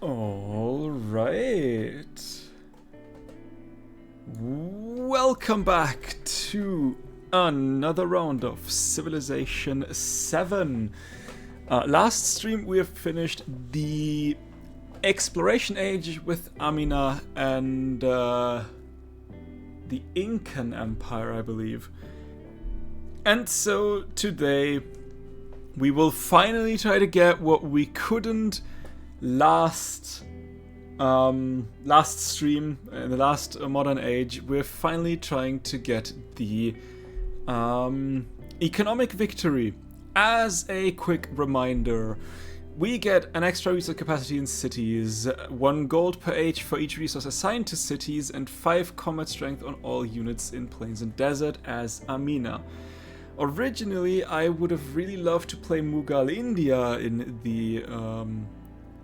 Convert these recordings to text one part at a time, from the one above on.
All right. Welcome back to another round of Civilization 7. Last stream we have finished the Exploration Age with Amina and the Incan Empire, I believe. And so today we will finally try to get what we couldn't last stream, in the last modern age. We're finally trying to get the economic victory. As a quick reminder, we get an extra resource capacity in cities, 1 gold per age for each resource assigned to cities, and 5 combat strength on all units in plains and desert as Amina. Originally, I would have really loved to play Mughal India in the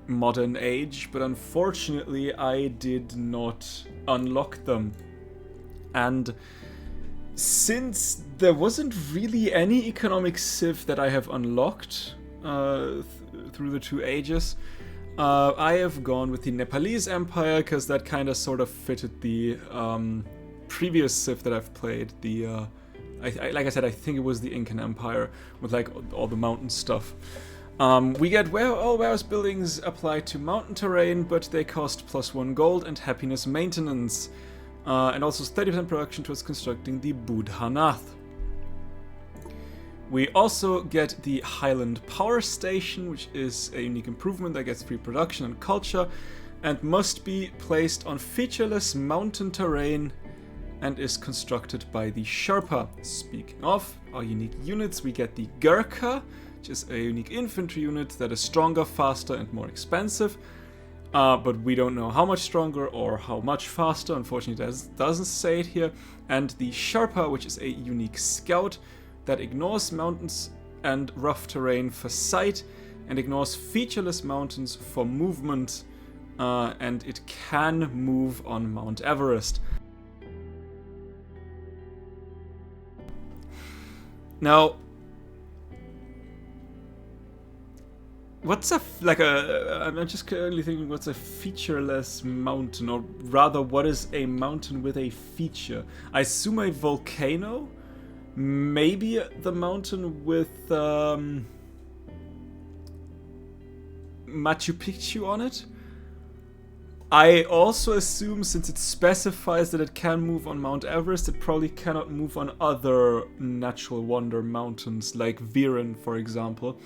modern age, but unfortunately I did not unlock them. And since there wasn't really any economic civ that I have unlocked through the 2 ages, I have gone with the Nepalese Empire, because that kind of sort of fitted the previous civ that I've played. The like I said, I think it was the Incan Empire with like all the mountain stuff. We get all warehouse buildings apply to mountain terrain, but they cost +1 gold and happiness maintenance. And also 30% production towards constructing the Budhanath. We also get the Highland Power Station, which is a unique improvement that gets free production and culture, and must be placed on featureless mountain terrain and is constructed by the Sherpa. Speaking of our unique units, we get the Gurkha, which is a unique infantry unit that is stronger, faster, and more expensive. But we don't know how much stronger or how much faster. Unfortunately, it doesn't say it here. And the Sherpa, which is a unique scout that ignores mountains and rough terrain for sight and ignores featureless mountains for movement. And it can move on Mount Everest. Now, what's I'm just currently thinking, what's a featureless mountain? Or rather, what is a mountain with a feature? I assume a volcano? Maybe the mountain with Machu Picchu on it? I also assume, since it specifies that it can move on Mount Everest, it probably cannot move on other natural wonder mountains, like Viren, for example.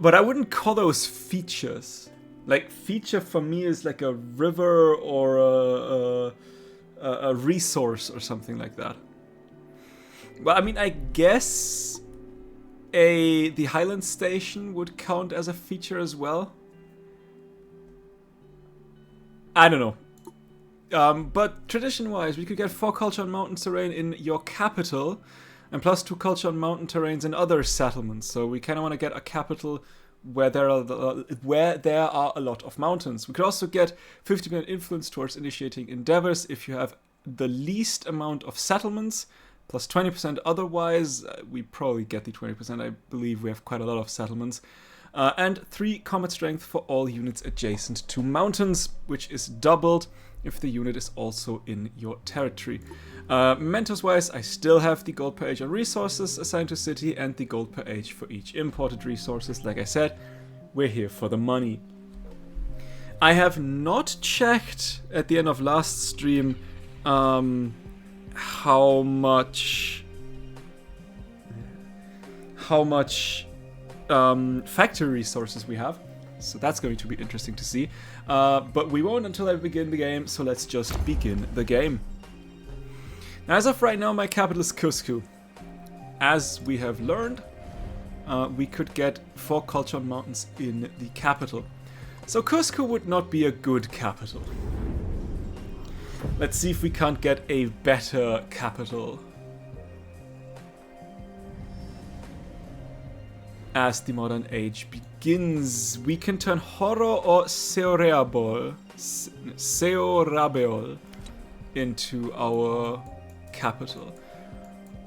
But I wouldn't call those features. Like, feature for me is like a river or a resource or something like that. Well, I mean, I guess the Highland Station would count as a feature as well. I don't know. But tradition-wise, we could get 4 culture on mountain terrain in your capital, and +2 culture on mountain terrains in other settlements. So we kind of want to get a capital where there are a lot of mountains. We could also get 50% influence towards initiating endeavors if you have the least amount of settlements, plus 20% otherwise. We probably get the 20%. I believe we have quite a lot of settlements. And 3 combat strength for all units adjacent to mountains, which is doubled if the unit is also in your territory. Mentors-wise, I still have the gold per age on resources assigned to city and the gold per age for each imported resources. Like I said, we're here for the money. I have not checked at the end of last stream how much factory resources we have. So that's going to be interesting to see. But we won't until I begin the game, so let's just begin the game. Now, as of right now, my capital is Cusco. As we have learned, we could get 4 culture mountains in the capital. So Cusco would not be a good capital. Let's see if we can't get a better capital. As the modern age begins, we can turn Horo or Seorabeol into our capital.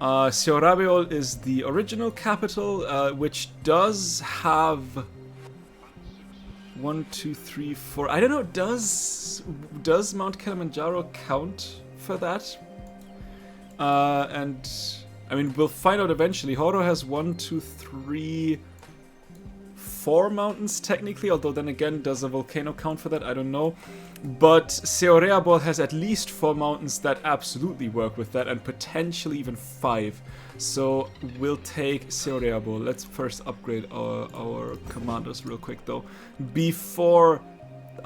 Seorabeol is the original capital, which does have 1, 2, 3, 4. I don't know. Does Mount Kilimanjaro count for that? And I mean, we'll find out eventually. Horo has 1, 2, 3, 4 mountains technically, although then again, does a volcano count for that? I don't know. But Seorabeol has at least 4 mountains that absolutely work with that, and potentially even 5. So we'll take Seorabeol. Let's first upgrade our commanders real quick though, before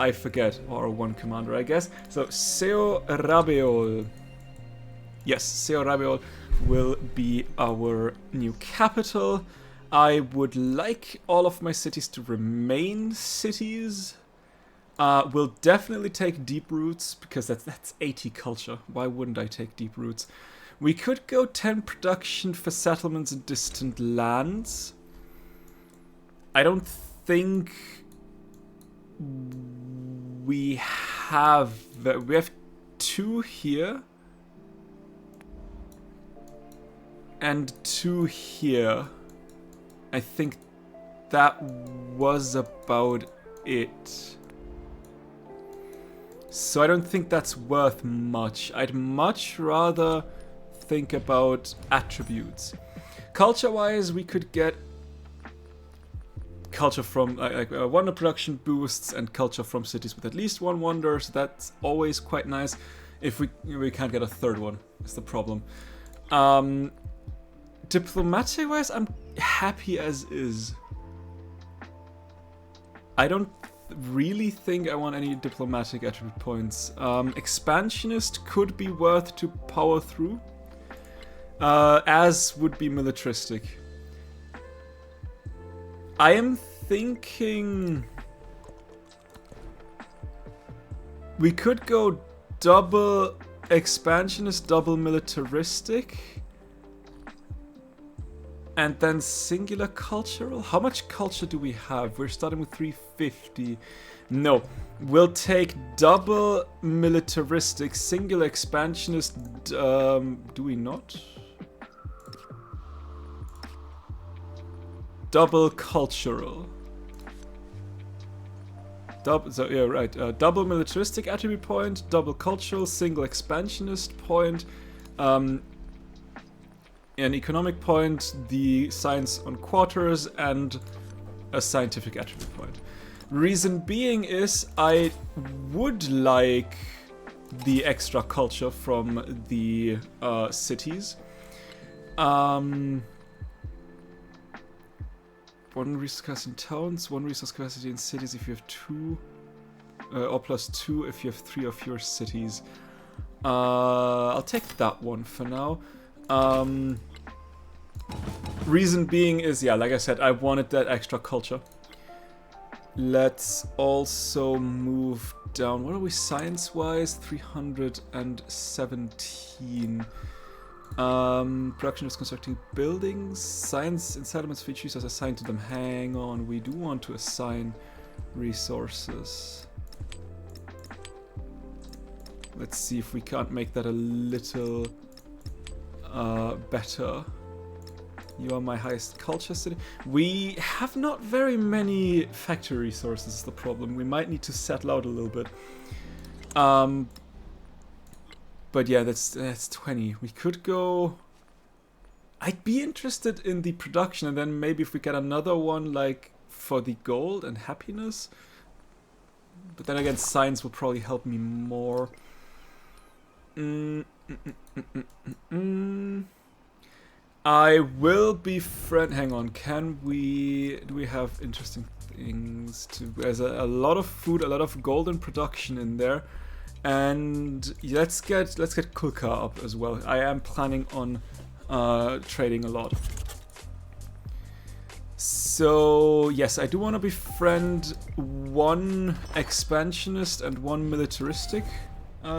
I forget our one commander, I guess. So Seorabeol. Yes, Seorabeol will be our new capital. I would like all of my cities to remain cities. We'll definitely take deep roots, because that's 80 culture. Why wouldn't I take deep roots? We could go 10 production for settlements in distant lands. I don't think we have 2 here. And 2 here. I think that was about it. So I don't think that's worth much. I'd much rather think about attributes. Culture-wise, we could get culture from wonder production boosts and culture from cities with at least 1 wonder. So that's always quite nice. If we can't get a 3rd one, is the problem. Diplomatic-wise, I'm happy as is. I don't really think I want any diplomatic attribute points. Expansionist could be worth to power through, as would be militaristic. I am thinking we could go double expansionist, double militaristic, and then singular cultural. How much culture do we have? We're starting with 350. No, we'll take double militaristic, singular expansionist. Do we not? Double cultural. Double militaristic attribute point, double cultural, single expansionist point. An economic point, the science on quarters, and a scientific attribute point. Reason being is I would like the extra culture from the cities. 1 resource capacity in towns, 1 resource capacity in cities if you have 2, or +2 if you have 3 or fewer cities. I'll take that one for now. Reason being is, yeah, like I said, I wanted that extra culture. Let's also move down. What are we science-wise? 317. Production is constructing buildings. Science and settlements for each resource assigned to them. Hang on, we do want to assign resources. Let's see if we can't make that a little better. You are my highest culture city. We have not very many factory resources, is the problem. We might need to settle out a little bit. But yeah, that's 20. We could go... I'd be interested in the production, and then maybe if we get another one like for the gold and happiness, But then again, science will probably help me more. I will befriend. Hang on, can we? Do we have interesting things to? There's a lot of food, a lot of golden production in there, and let's get Kulka up as well. I am planning on trading a lot. So yes, I do want to befriend one expansionist and one militaristic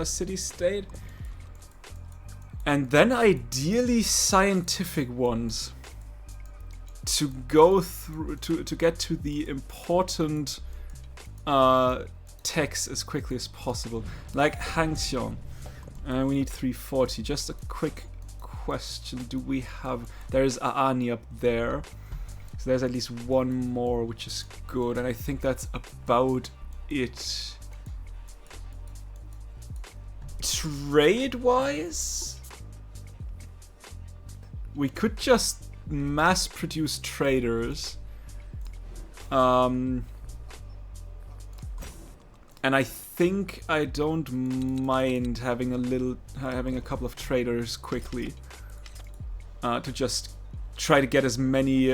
city-state. And then ideally scientific ones to go through to get to the important texts as quickly as possible. Like Hangxiong. We need 340. Just a quick question. Do we have... There's Aani up there. So there's at least one more, which is good. And I think that's about it. Trade-wise, we could just mass-produce traders. And I think I don't mind having a couple of traders quickly. To just try to get as many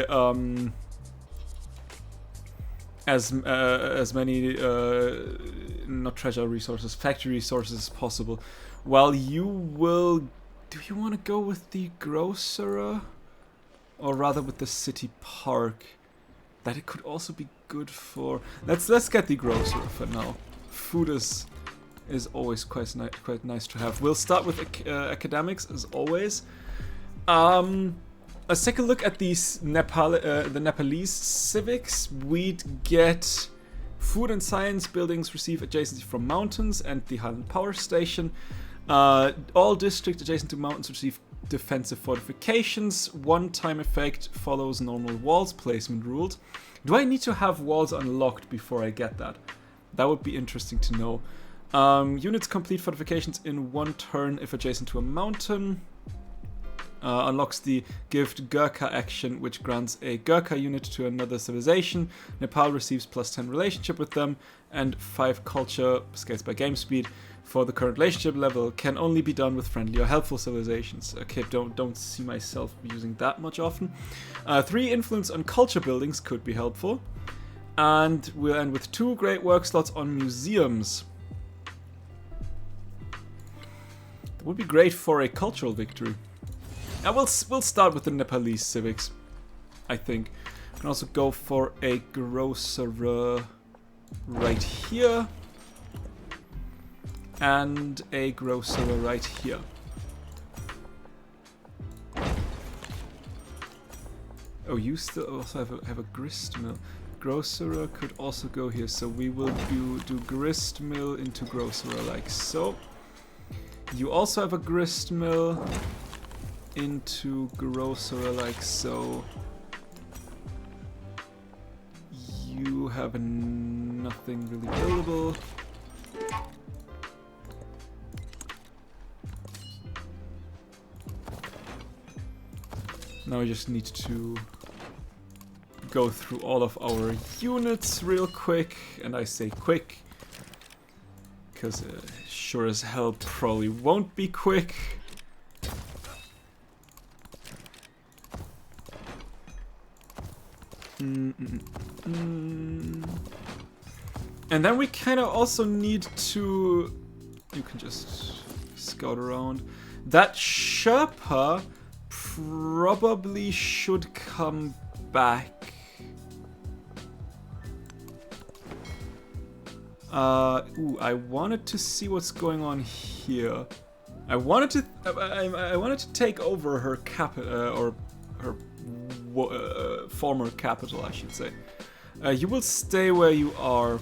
not treasure resources, factory resources as possible. While you will... Do you want to go with the grocer? Or rather with the city park? That it could also be good for... Let's get the grocer for now. Food is always quite nice to have. We'll start with academics as always. Let's take a look at these the Nepalese civics. We'd get food and science buildings receive adjacency from mountains and the Highland Power Station. All districts adjacent to mountains receive defensive fortifications. One-time effect follows normal walls placement rules. Do I need to have walls unlocked before I get that? That would be interesting to know. Units complete fortifications in one turn if adjacent to a mountain. Unlocks the Gift Gurkha action, which grants a Gurkha unit to another civilization. Nepal receives +10 relationship with them, and 5 culture, scales by game speed, for the current relationship level. Can only be done with friendly or helpful civilizations. Okay, don't see myself using that much often. 3 influence on culture buildings could be helpful. And we'll end with 2 great work slots on museums. That would be great for a cultural victory. We'll start with the Nepalese civics, I think. We can also go for a grocer right here. And a grocer right here. Oh, you still also have a grist mill. Grocer could also go here, so we will do grist mill into grocer like so. You also have a grist mill into grocer like so. You have nothing really buildable. Now we just need to go through all of our units real quick, and I say quick because sure as hell probably won't be quick. And then we kind of also need to... You can just scout around. That Sherpa probably should come back. Ooh, I wanted to see what's going on here. I wanted to take over her or her former capital, I should say. You will stay where you are.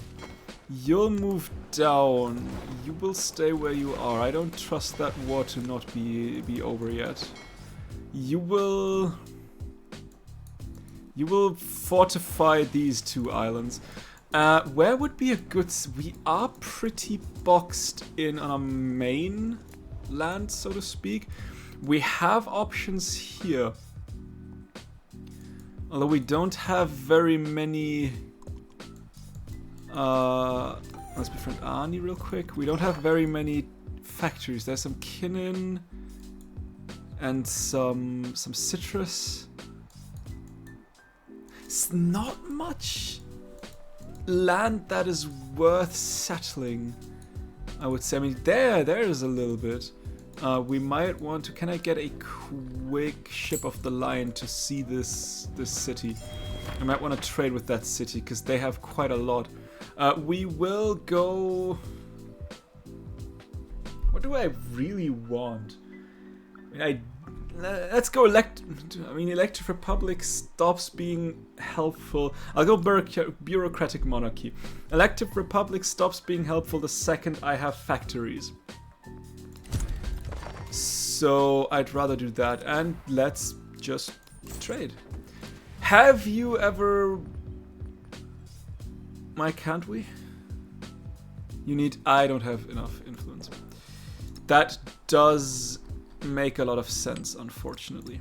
You'll move down. You will stay where you are. I don't trust that war to not be over yet. You will fortify these 2 islands. Where would be a good... We are pretty boxed in on our main land, so to speak. We have options here. Although we don't have very many Let's befriend Ani real quick. We don't have very many factories. There's some quinine and some citrus. It's not much land that is worth settling, I would say. I mean, there is a little bit. We might want to. Can I get a quick ship of the line to see this city? I might want to trade with that city because they have quite a lot. We will go. What do I really want? I mean, let's go Electric Republic stops being helpful. I'll go Bureaucratic Monarchy. Electric Republic stops being helpful the second I have factories. So I'd rather do that, and let's just trade. Have you ever... Why can't we? You need... I don't have enough influence. That does make a lot of sense, unfortunately.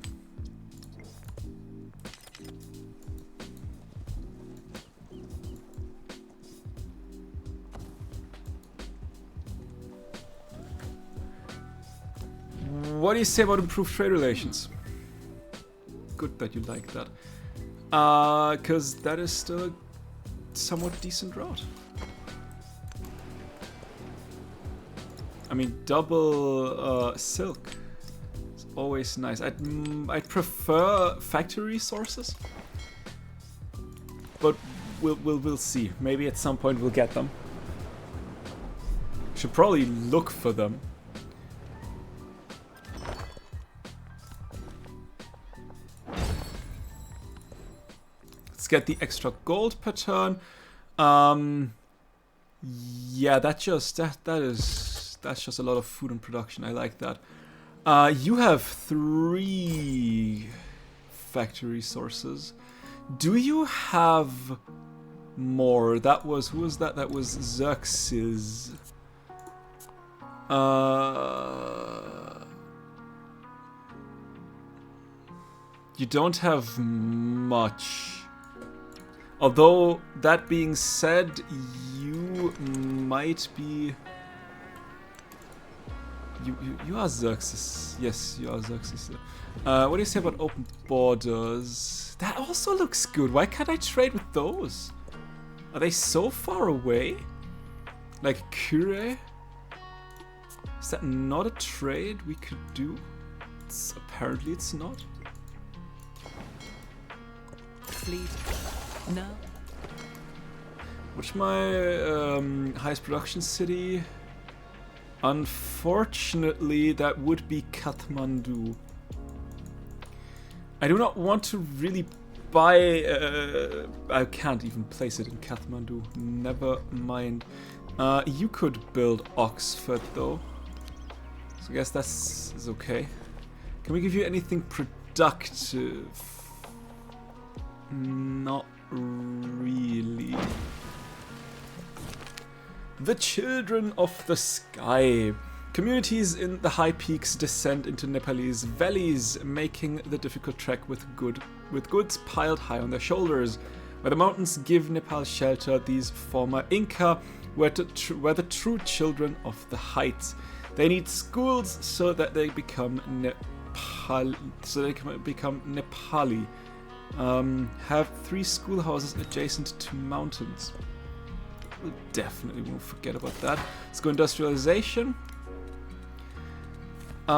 What do you say about improved trade relations? Good that you like that. Because that is still a somewhat decent route. I mean, double silk is always nice. I'd prefer factory resources, but we'll see. Maybe at some point we'll get them. Should probably look for them. Let's get the extra gold per turn. Yeah, that's just a lot of food and production. I like that. You have 3 factory resources. Do you have more? That was, who was that? That was Xerxes. You don't have much. Although, that being said, you might be... You are Xerxes. Yes, you are Xerxes. What do you say about open borders? That also looks good. Why can't I trade with those? Are they so far away? Like Kure? Is that not a trade we could do? Apparently it's not. Fleet. No. What's my highest production city? Unfortunately, that would be Kathmandu. I do not want to really buy... I can't even place it in Kathmandu. Never mind. You could build Oxford, though. So I guess that's okay. Can we give you anything productive? Not really. The Children of the Sky. Communities in the high peaks descend into Nepalese valleys, making the difficult trek with goods piled high on their shoulders. Where the mountains give Nepal shelter, these former Inca were the true children of the heights. They need schools so that they become Nepali. Have 3 schoolhouses adjacent to mountains. We definitely won't forget about that. Let's go industrialization. Do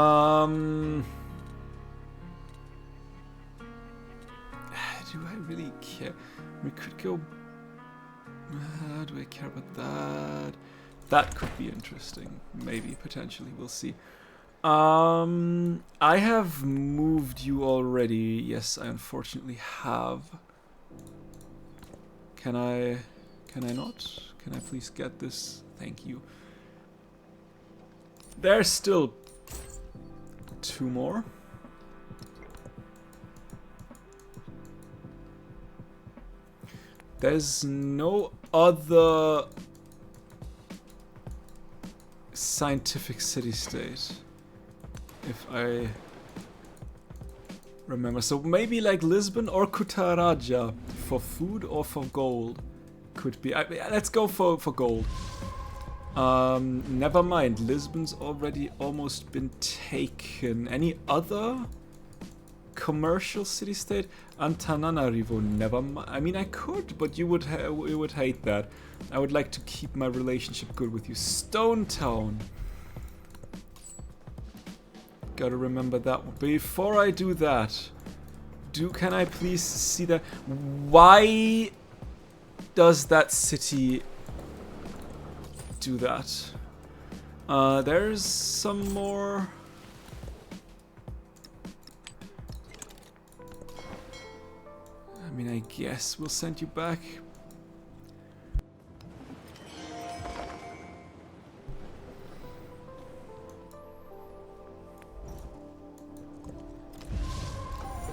I really care? We could go... do I care about that? That could be interesting. Maybe, potentially. We'll see. I have moved you already. Yes, I unfortunately have. Can I not? Can I please get this? Thank you. There's still 2 more. There's no other scientific city-state, if I remember. So maybe like Lisbon or Kutaraja for food or for gold could be. Let's go for gold. Never mind. Lisbon's already almost been taken. Any other commercial city-state? Antananarivo, never mind. I mean, I could, but you would hate that. I would like to keep my relationship good with you. Stone Town. Gotta remember that one. Before I do that, can I please see that? Why does that city do that? There's some more. I mean, I guess we'll send you back.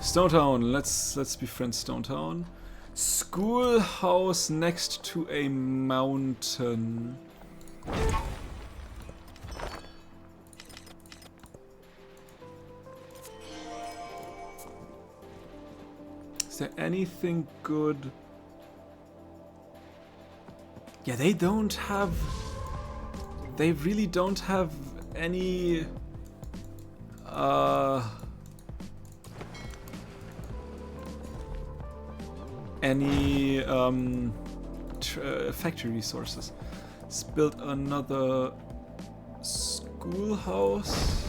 Stone Town, let's befriend Stone Town. Schoolhouse next to a mountain. Is there anything good? Yeah, they really don't have any factory resources. Let's build another schoolhouse.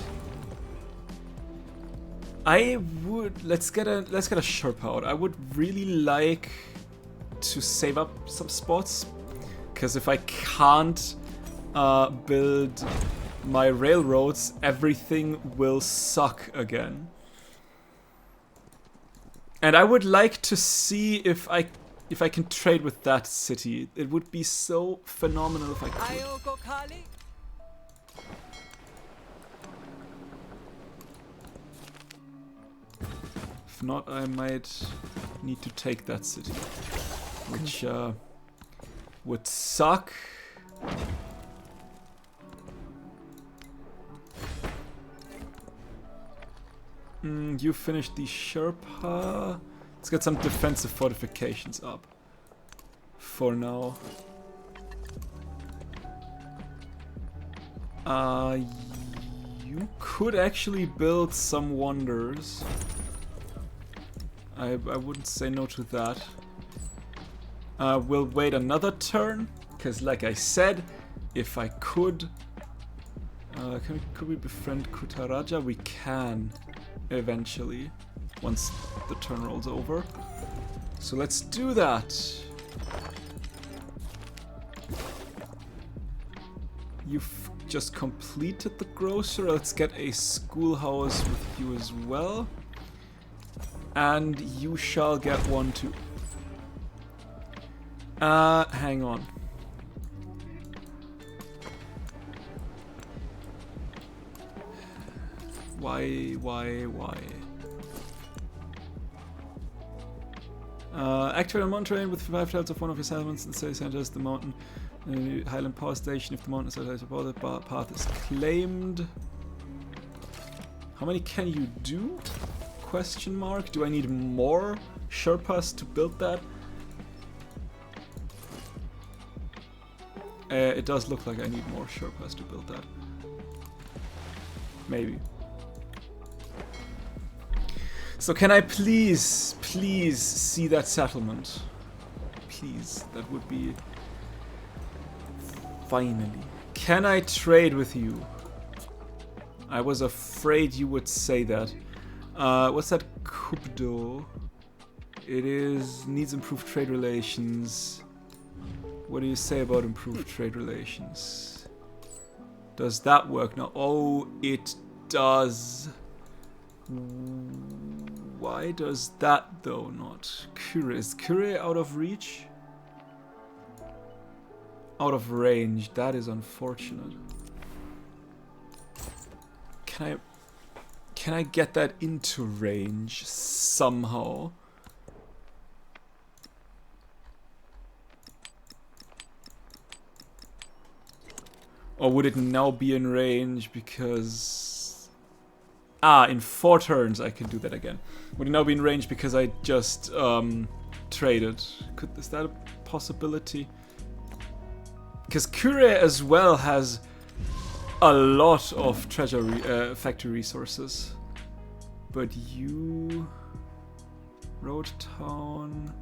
Let's get a Sherpa out. I would really like to save up some spots, because if I can't build my railroads, everything will suck again. And I would like to see if I can trade with that city. It would be so phenomenal if I could. If not, I might need to take that city, which would suck. You finished the Sherpa. Let's get some defensive fortifications up for now. You could actually build some wonders. I wouldn't say no to that. We'll wait another turn, because like I said, if I could... could we befriend Kutaraja? We can, eventually, once the turn rolls over. So let's do that. You've just completed the grocer. Let's get a schoolhouse with you as well. And you shall get one too. Hang on. Why? Activate a mountain train with 5 tiles of one of your settlements and say centers the mountain. Highland Power Station. If the mountain is the path is claimed. How many can you do? Question mark. Do I need more Sherpas to build that? It does look like I need more Sherpas to build that. Maybe. So can I please see that settlement? Please, that would be... Finally. Can I trade with you? I was afraid you would say that. What's that? Kubdo. It needs improved trade relations. What do you say about improved trade relations? Does that work now? Oh, it does. Why does that though not? Kure. Is Kure out of reach? Out of range. That is unfortunate. Can I get that into range somehow? Or would it now be in range because... in 4 turns I can do that again. Would it now be in range because I just traded? Is that a possibility? Because Kure as well has a lot of treasure factory resources. But you... Road Town...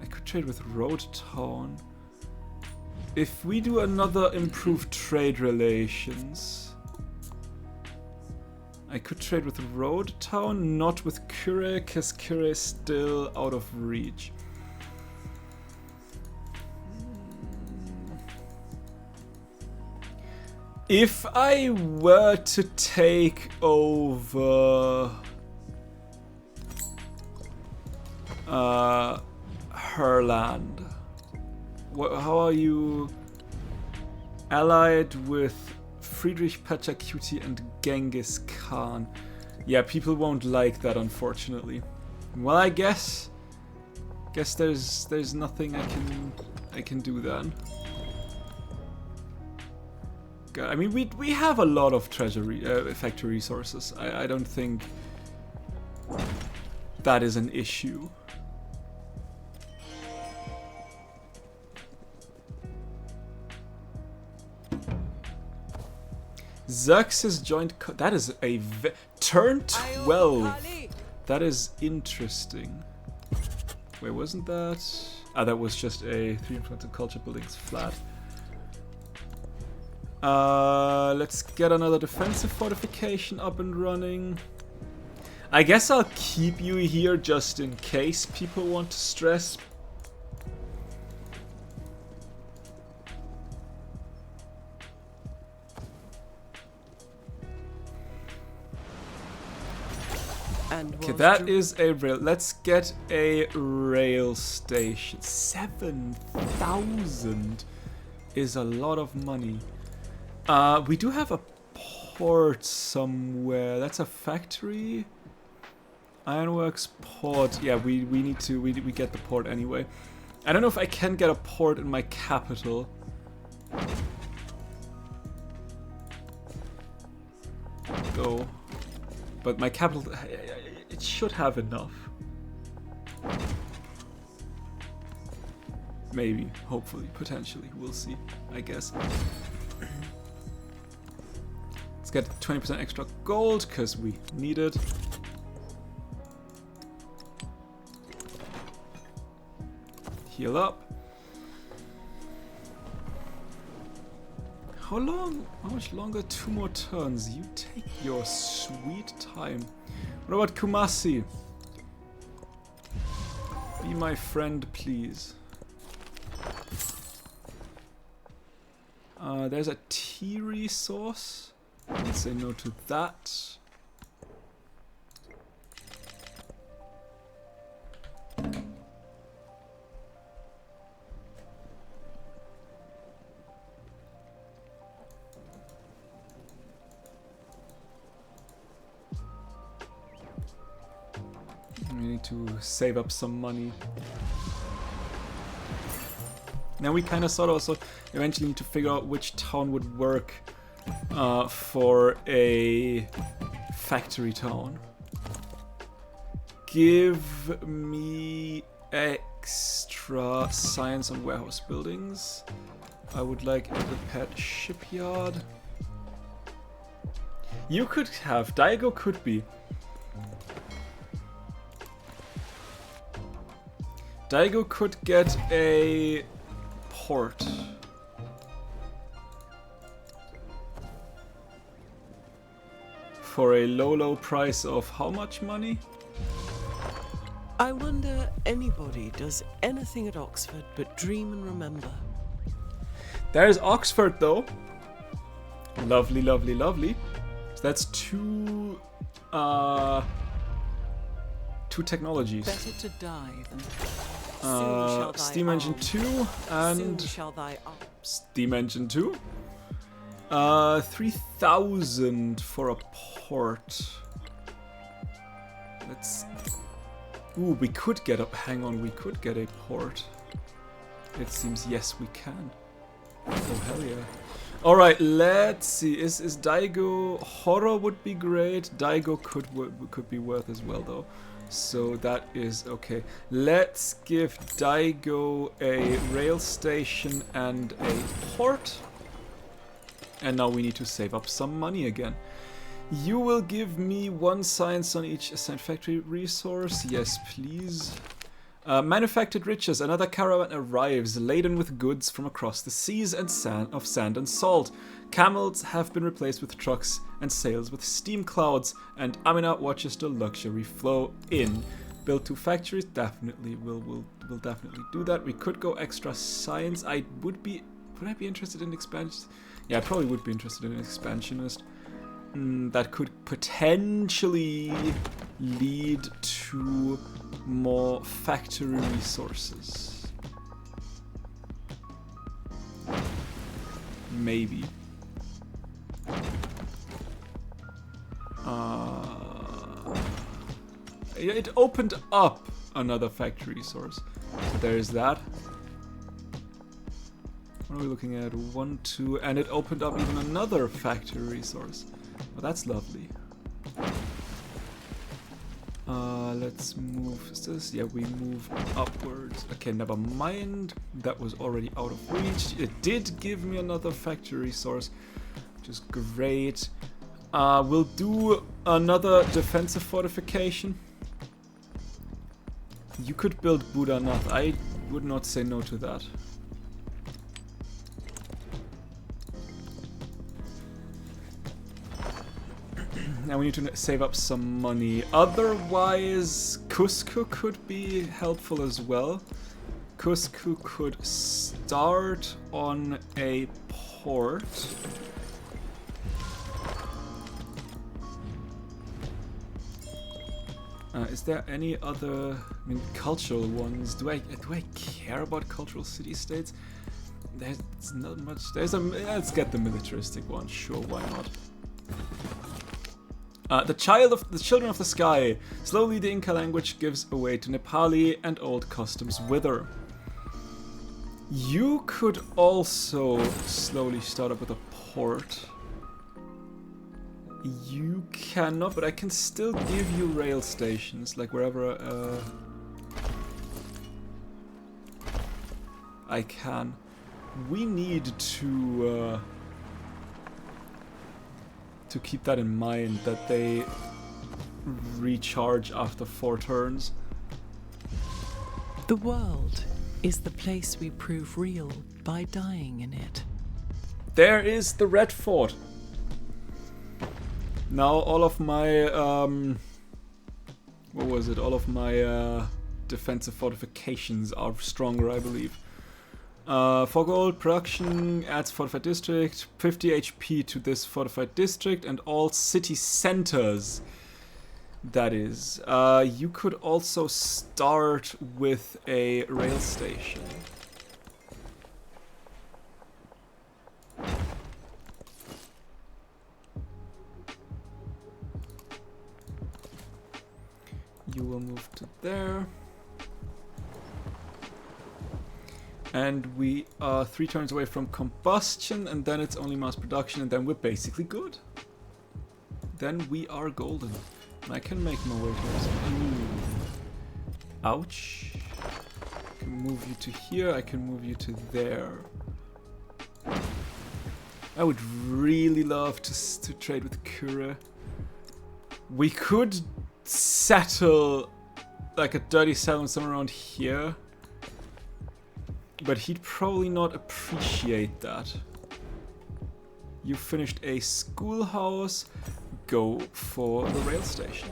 I could trade with Road Town. If we do another improved trade relations... I could trade with Road Town, not with Kure, because Kure is still out of reach. If I were to take over her land, how are you allied with Friedrich Pachacuti and Genghis Khan? Yeah, people won't like that, unfortunately. Well, I guess there's nothing I can do then. God, I mean, we have a lot of treasury factory resources. I don't think that is an issue. Xerxes joined. That is a turn 12. That is interesting. Wait, wasn't that? Ah, that was just a 3 influence culture buildings flat. Let's get another defensive fortification up and running. I guess I'll keep you here just in case people want to stress. Okay, that is a rail. Let's get a rail station. 7,000 is a lot of money. We do have a port somewhere. That's a factory. Ironworks port. Yeah, we need to we get the port anyway. I don't know if I can get a port in my capital. Go. But my capital, it should have enough. Maybe, hopefully, potentially, we'll see, I guess. Let's get 20% extra gold, because we need it. Heal up. How much longer? 2 more turns. You take your sweet time. What about Kumasi? Be my friend, please. There's a tea resource. Let's say no to that. We need to save up some money. Now we kind of sort of also eventually need to figure out which town would work for a factory town. Give me extra science on warehouse buildings. I would like a repaired shipyard. You could have, Daigo could be. Daigo could get a port. For a low price of how much money? I wonder anybody does anything at Oxford but dream and remember. There's Oxford though. Lovely, lovely, lovely. So that's two technologies. Better to die than Steam Engine 2 and Steam Engine 2. 3,000 for a port. Let's. Ooh, we could get up. Hang on, we could get a port. It seems yes, we can. Oh hell yeah! All right, let's see. Is Daigo horror would be great. Daigo could be worth as well though. So that is okay. Let's give Daigo a rail station and a port. And now we need to save up some money again. You will give me 1 science on each assigned factory resource. Yes, please. Manufactured riches. Another caravan arrives, laden with goods from across the seas and sand and salt. Camels have been replaced with trucks and sails with steam clouds. And Amina watches the luxury flow in. Build 2 factories. Definitely, we'll definitely do that. We could go extra science. Would I be interested in expansion? Yeah, I probably would be interested in an expansionist. That could potentially lead to more factory resources. Maybe. It opened up another factory resource. So there is that. What are we looking at? 1, 2, and it opened up even another factory resource. Well, that's lovely. Let's move. Is this? Yeah, we move upwards. Okay, never mind. That was already out of reach. It did give me another factory resource, which is great. We'll do another defensive fortification. You could build Buddha-Nath. I would not say no to that. Now we need to save up some money. Otherwise, Cusco could be helpful as well. Cusco could start on a port. Is there any other, I mean, cultural ones? Do I care about cultural city-states? There's not much. Let's get the militaristic one. Sure, why not? The children of the sky. Slowly the Inca language gives away to Nepali and old customs wither. You could also slowly start up with a port. You cannot, but I can still give you rail stations, like wherever I can. We need to keep that in mind, that they recharge after 4 turns. The world is the place we prove real by dying in it. There is the Red Fort. Now all of my what was it? All of my defensive fortifications are stronger, I believe. 4 gold, production adds fortified district, 50 HP to this fortified district, and all city centers. That is. You could also start with a rail station. You will move to there. And we are 3 turns away from combustion, and then it's only mass production, and then we're basically good. Then we are golden. And I can make my way towards it. Ouch. I can move you to here, I can move you to there. I would really love to trade with Kura. We could settle like a dirty settlement somewhere around here. But he'd probably not appreciate that. You finished a schoolhouse. Go for the rail station.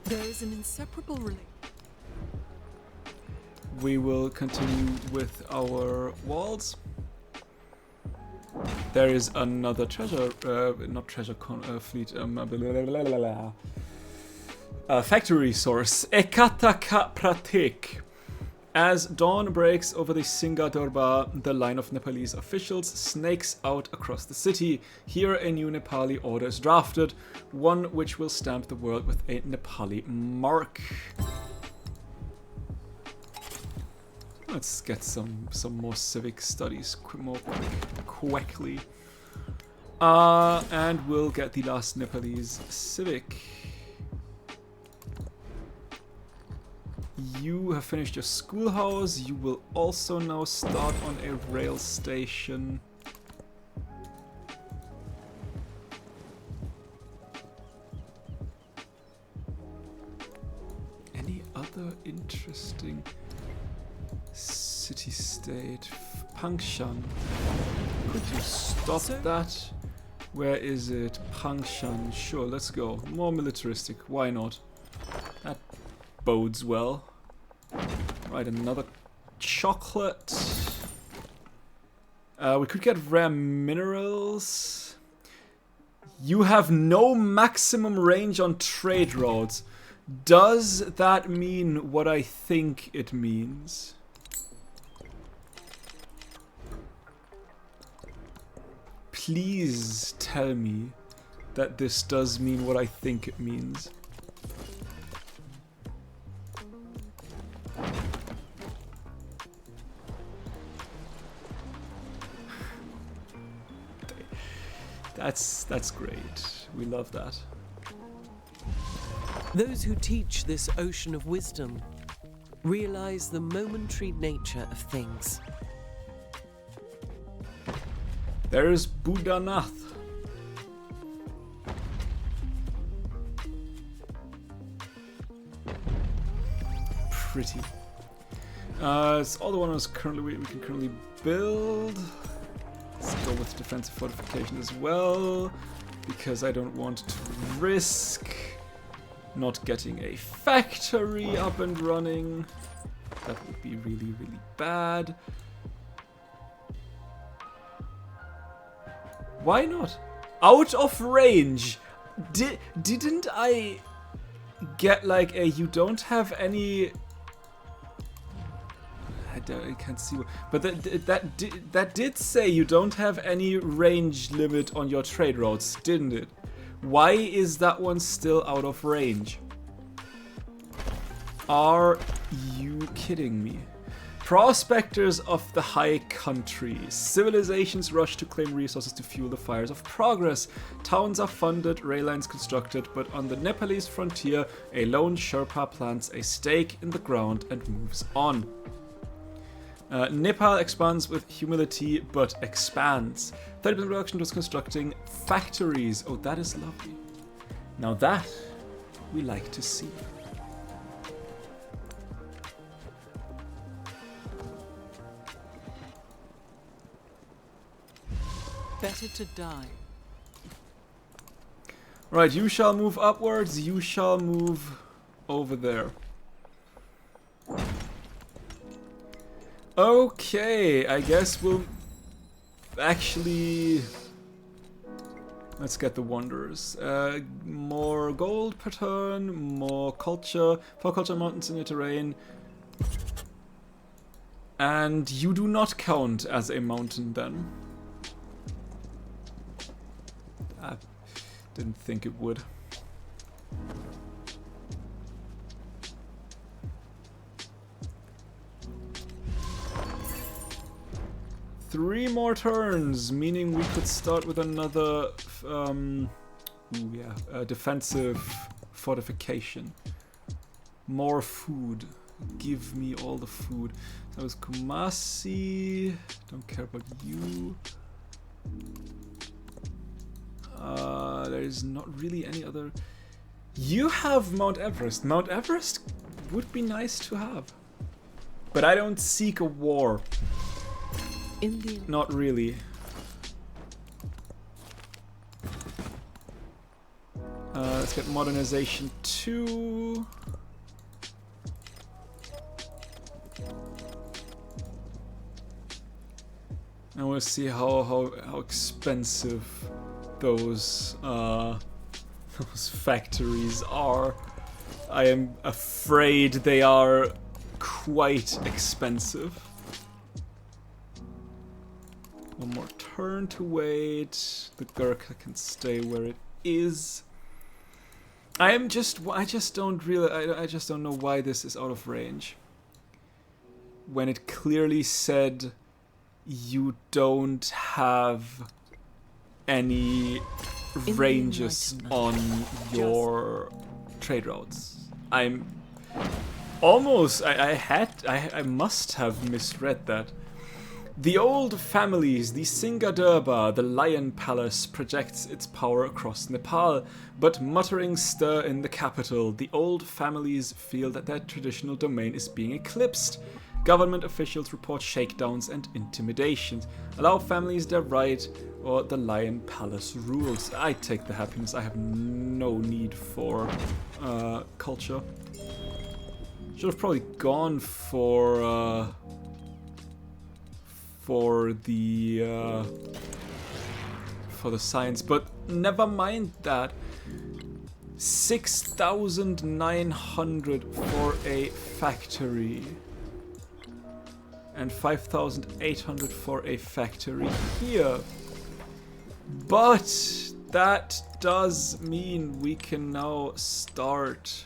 There is an inseparable relation. We will continue with our walls. There is another treasure, not treasure fleet, factory resource. Ekataka Pratik. As dawn breaks over the Singha Durbar, the line of Nepalese officials snakes out across the city. Here a new Nepali order is drafted, one which will stamp the world with a Nepali mark. Let's get some more civic studies quickly. And we'll get the last Nepalese civic. You have finished your schoolhouse. You will also now start on a rail station. Any other interesting city-state? Pangshan. Could you stop that? Where is it? Pangshan. Sure, let's go. More militaristic. Why not? That bodes well. Right, another chocolate. We could get rare minerals. You have no maximum range on trade routes. Does that mean what I think it means? Please tell me that this does mean what I think it means. That's great. We love that. Those who teach this ocean of wisdom realize the momentary nature of things. There's Buddhanath. Pretty. It's all the ones we can currently build. Let's go with defensive fortification as well, because I don't want to risk not getting a factory up and running. That would be really, really bad. Why not? Out of range. Didn't I get like a you don't have any? I can't see. But that did say you don't have any range limit on your trade routes, didn't it? Why is that one still out of range? Are you kidding me? Prospectors of the high country. Civilizations rush to claim resources to fuel the fires of progress. Towns are funded, rail lines constructed, but on the Nepalese frontier, a lone Sherpa plants a stake in the ground and moves on. Nepal expands with humility, but expands. 30% reduction was constructing factories. Oh, that is lovely. Now that we like to see. Better to die. Right, you shall move upwards, you shall move over there. Okay, I guess we'll actually... Let's get the Wanderers. More gold per turn, more culture, 4 culture mountains in your terrain. And you do not count as a mountain then. I didn't think it would. Three more turns, meaning we could start with another defensive fortification. More food. Give me all the food. That was Kumasi. Don't care about you. There's not really any other. You have Mount Everest. Mount Everest would be nice to have. But I don't seek a war. Indian. Not really. Let's get modernization 2. And we'll see how expensive those factories are. I am afraid they are quite expensive. One more turn to wait. The Gurkha can stay where it is. I just don't know why this is out of range. When it clearly said you don't have any ranges on your trade routes. I'm almost, I must have misread that. The old families, the Singadurba, the Lion Palace, projects its power across Nepal, but mutterings stir in the capital. The old families feel that their traditional domain is being eclipsed. Government officials report shakedowns and intimidations. Allow families their right, or the Lion Palace rules. I take the happiness. I have no need for culture. Should have probably gone for the science, but never mind that. 6,900 for a factory and 5,800 for a factory here. But that does mean we can now start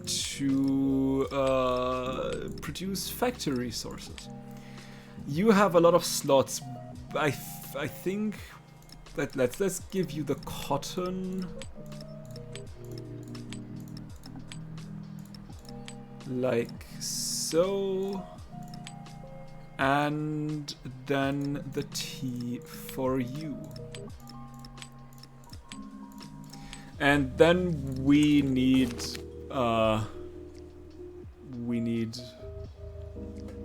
to produce factory resources. You have a lot of slots. I think that let's give you the cotton. Like so. And then the tea for you. And then we need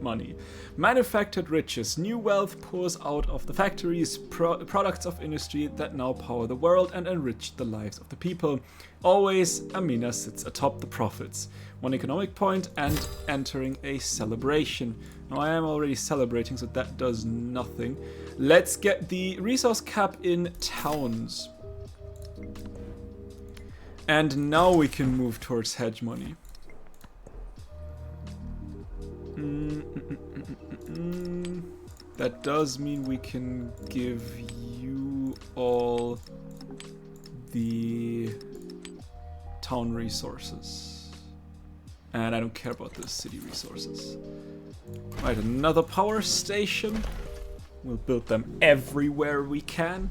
money. Manufactured riches. New wealth pours out of the factories, products of industry that now power the world and enrich the lives of the people. Always, Amina sits atop the profits. 1 economic point and entering a celebration. Now I am already celebrating, so that does nothing. Let's get the resource cap in towns. And now we can move towards hegemony. That does mean we can give you all the town resources. And I don't care about the city resources. Right, another power station. We'll build them everywhere we can.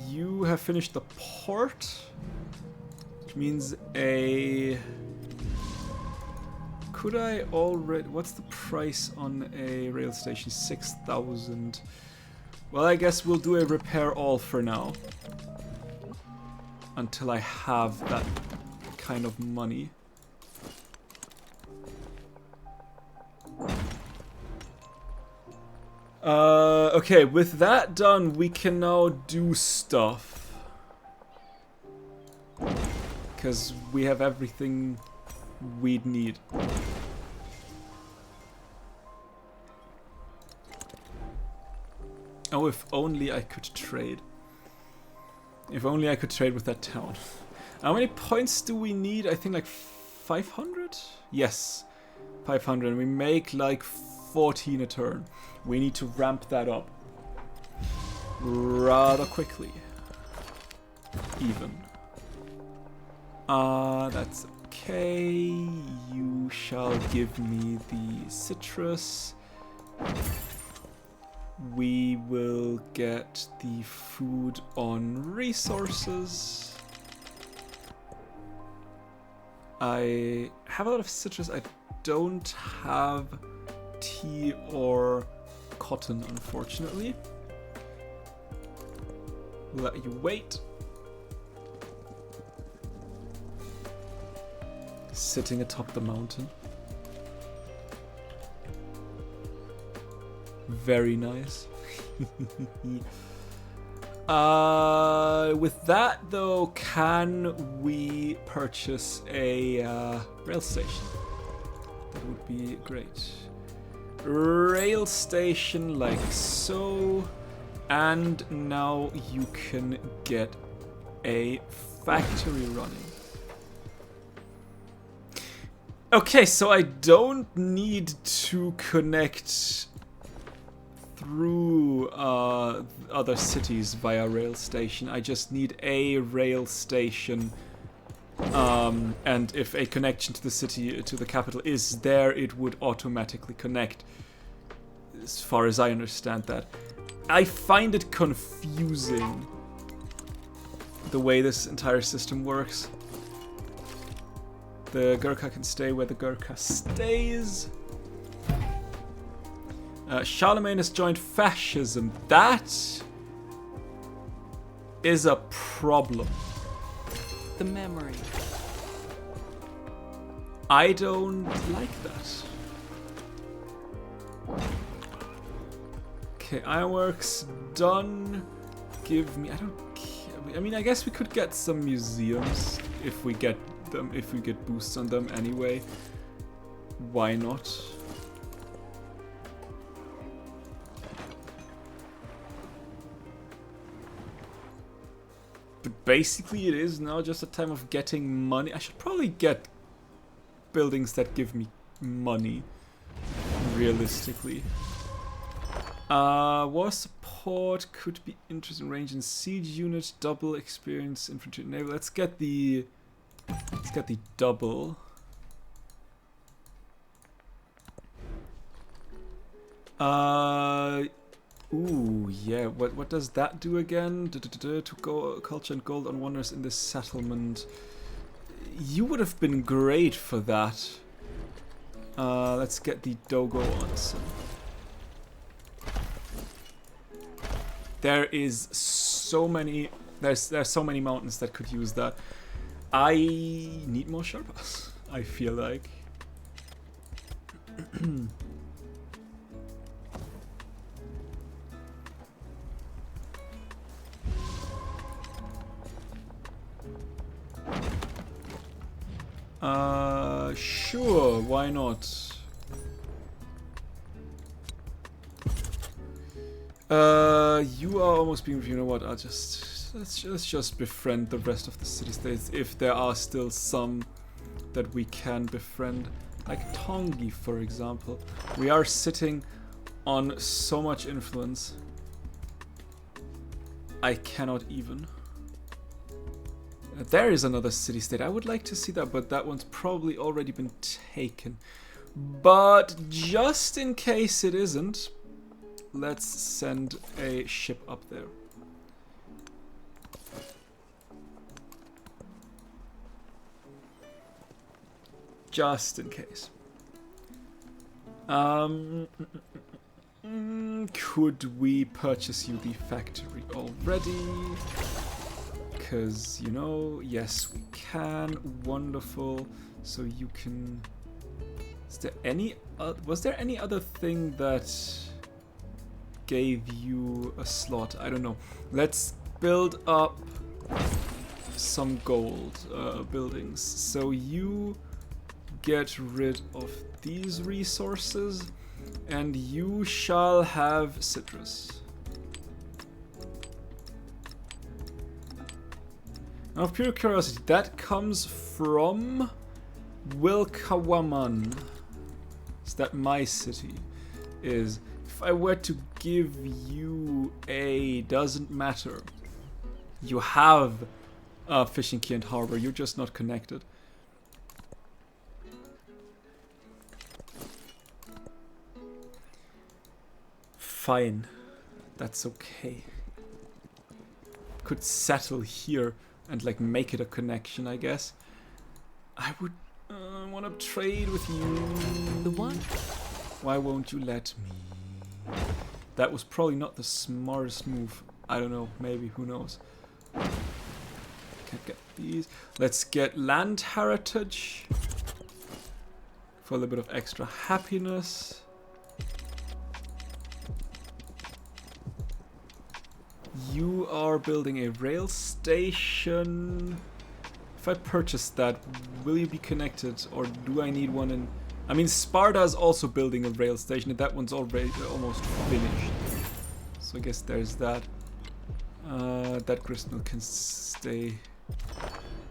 You have finished the port, which means a... Could I already... What's the price on a rail station? 6,000. Well, I guess we'll do a repair all for now. Until I have that kind of money. Okay, with that done, we can now do stuff. Because we have everything we'd need. Oh, if only I could trade. If only I could trade with that town. How many points do we need? I think like 500? Yes, 500. And we make like 14 a turn. We need to ramp that up rather quickly. Even. That's okay. You shall give me the citrus. We will get the food on resources. I have a lot of citrus. I don't have tea or cotton, unfortunately. We'll let you wait. Sitting atop the mountain. Very nice. With that though, can we purchase a rail station? That would be great. Rail station like so. And now you can get a factory running. Okay, so I don't need to connect through other cities via rail station. I just need a rail station, and if a connection to the city, to the capital is there, it would automatically connect, as far as I understand that. I find it confusing the way this entire system works. The Gurkha can stay where the Gurkha stays. Charlemagne has joined fascism. That is a problem. The memory. I don't like that. Okay, ironworks done. Give me. I don't care. I mean, I guess we could get some museums if we get them. If we get boosts on them anyway. Why not? But basically it is now just a time of getting money. I should probably get buildings that give me money, realistically. War support could be interesting. Range and siege unit, double experience, infantry naval. Let's get the double. Ooh, yeah. What does that do again? To go culture and gold on wonders in this settlement. You would have been great for that. Let's get the Dogo ones. There is so many. There's so many mountains that could use that. I need more Sherpas, I feel like. Sure, why not? You are almost being. You know what? Let's just befriend the rest of the city-states if there are still some that we can befriend, like Tongi, for example. We are sitting on so much influence. I cannot even. There is another city-state. I would like to see that, but that one's probably already been taken. But just in case it isn't, let's send a ship up there. Just in case. Could we purchase you the factory already? Because, you know, yes, we can. Wonderful. So you can... Is there any... was there any other thing that gave you a slot? I don't know. Let's build up some gold buildings. So you get rid of these resources and you shall have citrus. Now, of pure curiosity, that comes from Wilkawaman. Is that my city? Is if I were to give you a doesn't matter. You have a fishing quay and harbor. You're just not connected. Fine, that's okay. Could settle here and like make it a connection, I guess. I would want to trade with you. The what? Why won't you let me? That was probably not the smartest move. I don't know, maybe, who knows. Can't get these. Let's get land heritage for a little bit of extra happiness. You are building a rail station. If I purchase that, will you be connected, or do I need one in... I mean, Sparta is also building a rail station, and that one's already almost finished. So I guess there's that. That gristmill can stay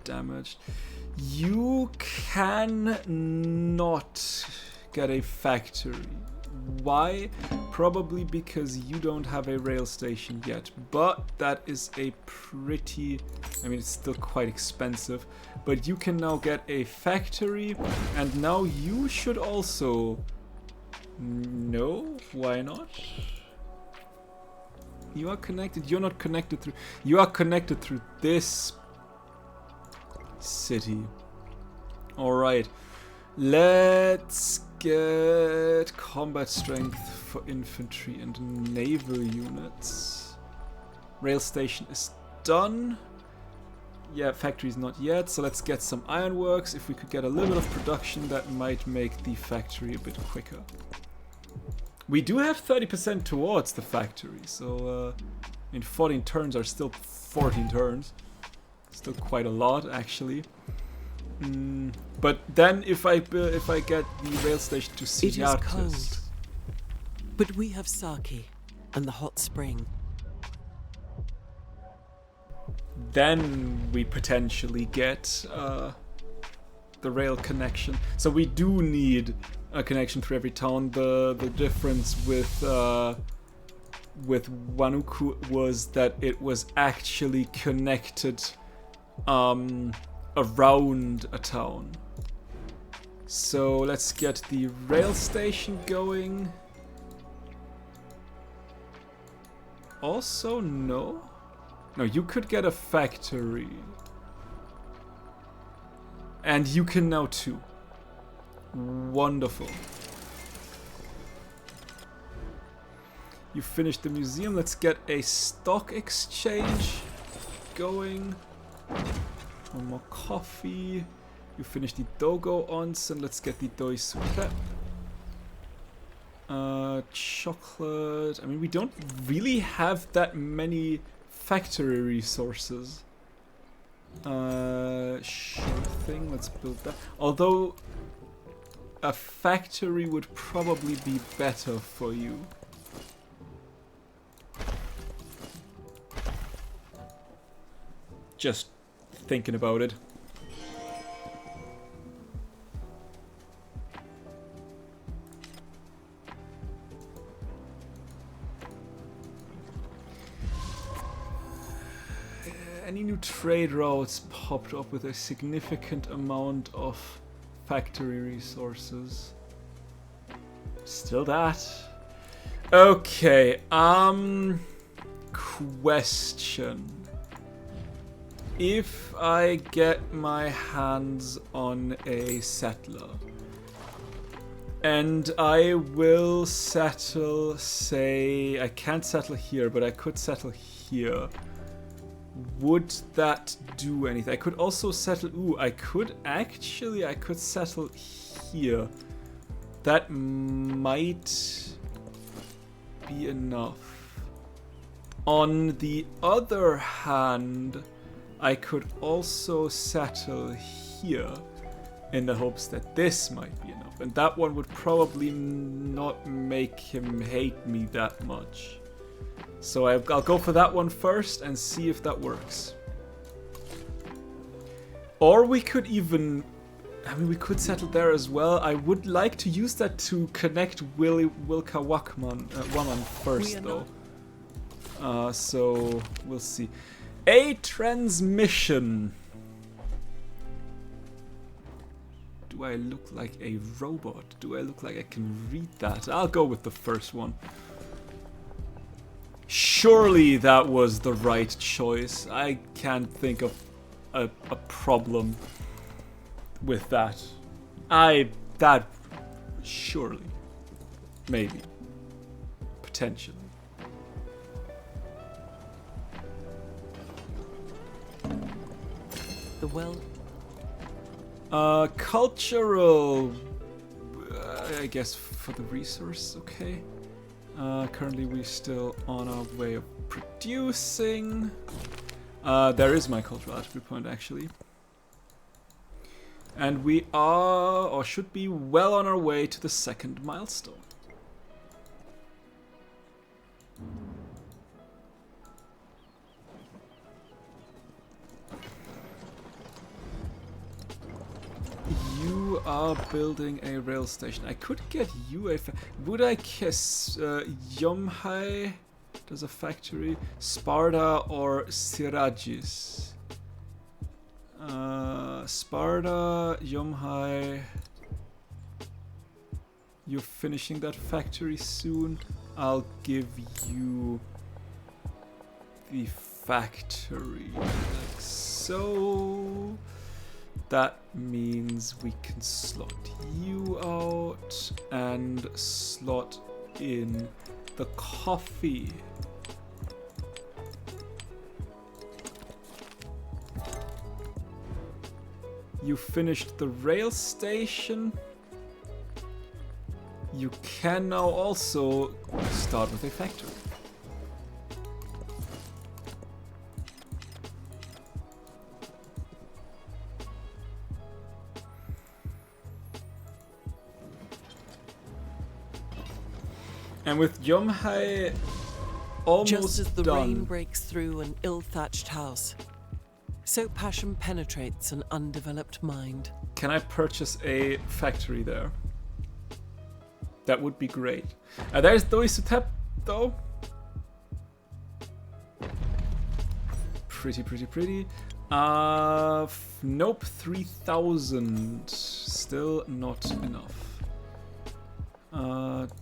damaged. You can not get a factory. Why? Probably because you don't have a rail station yet. But that is a pretty... I mean, it's still quite expensive. But you can now get a factory. And now you should also... No? Why not? You are connected. You're not connected through... You are connected through this city. Alright. Let's get combat strength for infantry and naval units. Rail station is done. Yeah, factory's not yet. So let's get some ironworks. If we could get a little bit of production, that might make the factory a bit quicker. We do have 30% towards the factory, so I mean 14 turns are still 14 turns. Still quite a lot, actually. But then if I get the rail station to Sigiartus... It is cold, but we have sake and the hot spring. Then we potentially get the rail connection. So we do need a connection through every town. The difference with Wanuku was that it was actually connected around a town. So let's get the rail station going. Also, no, you could get a factory, and you can now too. Wonderful. You finished the museum. Let's get a stock exchange going. One more coffee. You finished the Dogo onsen. Let's get the Doi Suprep. Chocolate. I mean, we don't really have that many factory resources. Sure thing. Let's build that. Although a factory would probably be better for you. Just thinking about it. Any new trade routes popped up with a significant amount of factory resources? Still that. Okay, question. If I get my hands on a settler and I will settle, say, I can't settle here, but I could settle here. Would that do anything? I could also settle... Ooh, I could settle here. That might be enough. On the other hand, I could also settle here in the hopes that this might be enough. And that one would probably not make him hate me that much. So I'll go for that one first and see if that works. Or we could even... I mean, we could settle there as well. I would like to use that to connect Wilka Waman first, though. So we'll see. A transmission. Do I look like a robot? Do I look like I can read that? I'll go with the first one. Surely that was the right choice. I can't think of a problem with that. Surely. Maybe. Potentially. The well. Cultural. I guess for the resource, okay. Currently we're still on our way of producing. There is my cultural attribute point, actually. And we are, or should be, well on our way to the second milestone. are building a rail station. I could get you a... Would I kiss Yomhai? Does a factory? Sparta or Sirajis? Sparta, Yomhai. You're finishing that factory soon. I'll give you the factory. Like so. That means we can slot you out and slot in the coffee. You finished the rail station. You can now also start with a factory. And with Yomhai almost just as the done, rain breaks through an ill-thatched house, so passion penetrates an undeveloped mind. can I purchase a factory there? That would be great. There's Doisutep though. Pretty. Nope, 3,000. Still not enough.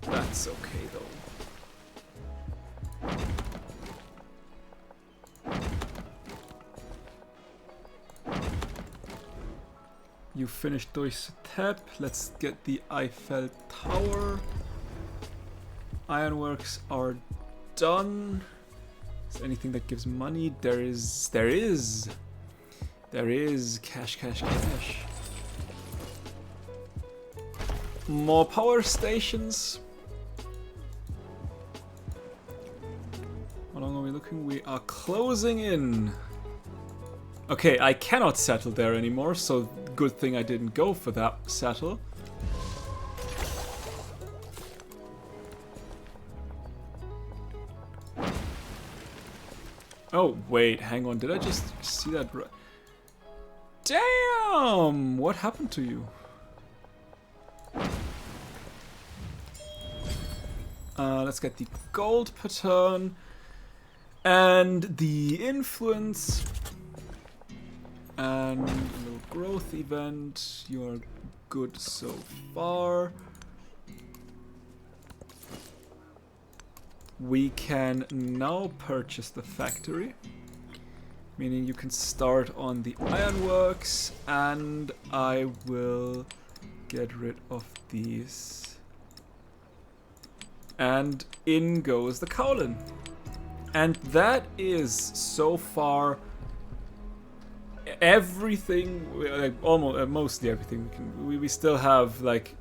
That's okay though. You finished Doisutep. Let's get the Eiffel Tower. Ironworks are done. Is there anything that gives money? There is. Cash. More power stations. How long are we looking? We are closing in. Okay, I cannot settle there anymore, so good thing I didn't go for that settle. Oh, wait, hang on. Did I just see that? Damn! What happened to you? Let's get the gold per turn and the influence and a little growth event. You are good so far. We can now purchase the factory, meaning you can start on the ironworks, and I will get rid of these. And in goes the Kowlin. And that is so far everything, like almost mostly everything we can. We still have like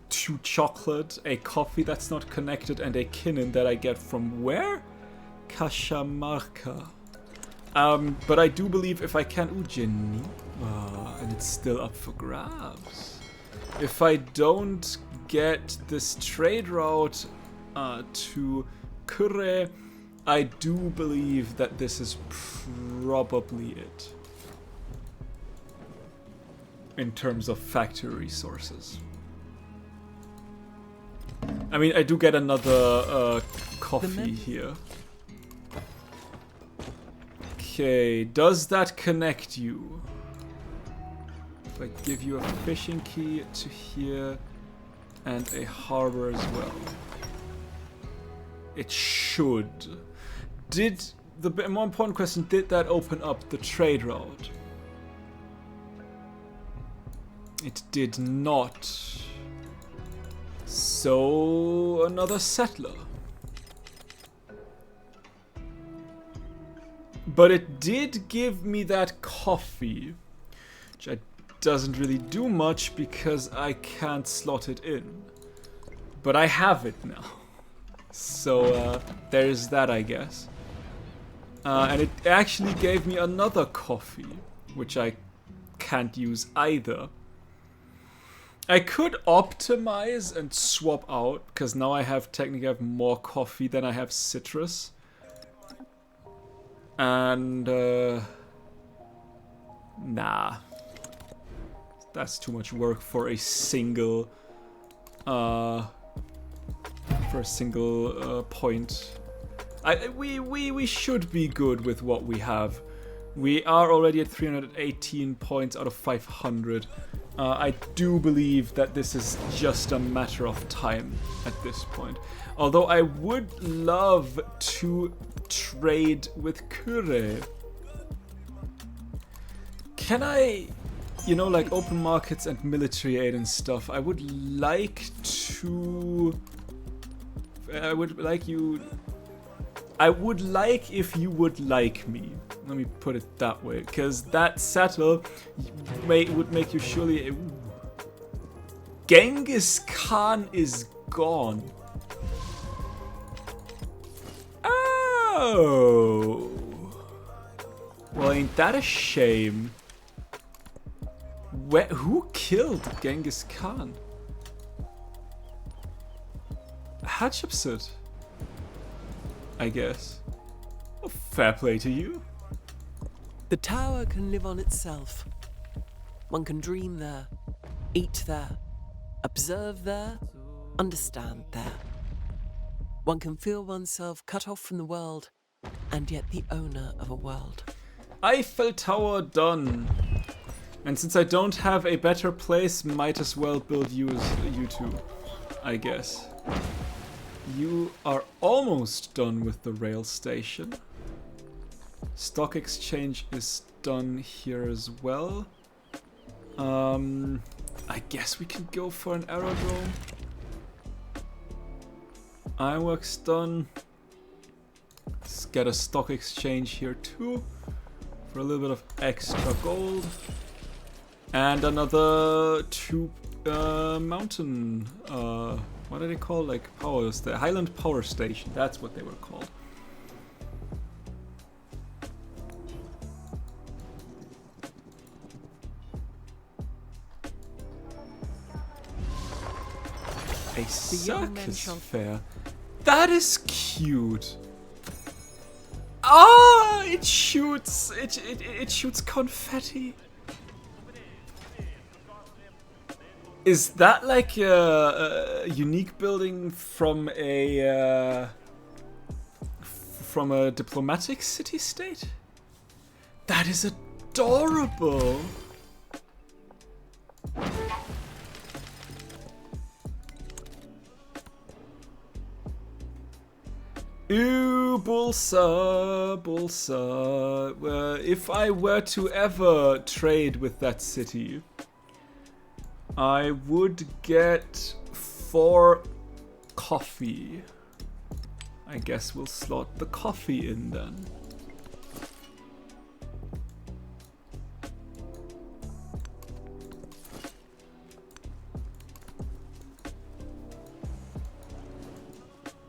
2 chocolate, a coffee that's not connected, and a kinnin that I get from where? Kashamarka. But I do believe if I can... Ooh, Geneva. And it's still up for grabs. If I don't get this trade route to Kure, I do believe that this is probably it. In terms of factory resources. I mean, I do get another coffee here. Okay, does that connect you? If I give you a fishing key to here and a harbor as well. It should. Did the more important question, did that open up the trade route? It did not. So, another settler. But it did give me that coffee, which doesn't really do much because I can't slot it in. But I have it now. So, there's that, I guess. And it actually gave me another coffee, which I can't use either. I could optimize and swap out, because now I technically have more coffee than I have citrus. And, nah. That's too much work for a single point. We should be good with what we have. We are already at 318 points out of 500. I do believe that this is just a matter of time at this point. Although I would love to trade with Kure. Can I, you know, like open markets and military aid and stuff? I would like to... I would like if you would like me. Let me put it that way, because that settle would make you surely... Ooh. Genghis Khan is gone. Oh. Well, ain't that a shame? Who killed Genghis Khan? Hatshepsut, I guess. Well, fair play to you. The tower can live on itself. One can dream there, eat there, observe there, understand there. One can feel oneself cut off from the world, and yet the owner of a world. Eiffel Tower done. And since I don't have a better place, might as well build you two, I guess. You are almost done with the rail station. Stock exchange is done here as well. I guess we can go for an aerodrome. Ironworks done. Let's get a stock exchange here too, for a little bit of extra gold. And another 2 mountain, what are they called? Like powers, the Highland Power Station, that's what they were called. A circus fair? That is cute! Ah, it shoots, it shoots confetti. Is that like a unique building from a diplomatic city-state? That is adorable. Ooh, Bulsa, Bulsa. If I were to ever trade with that city, I would get 4 coffee. I guess we'll slot the coffee in then.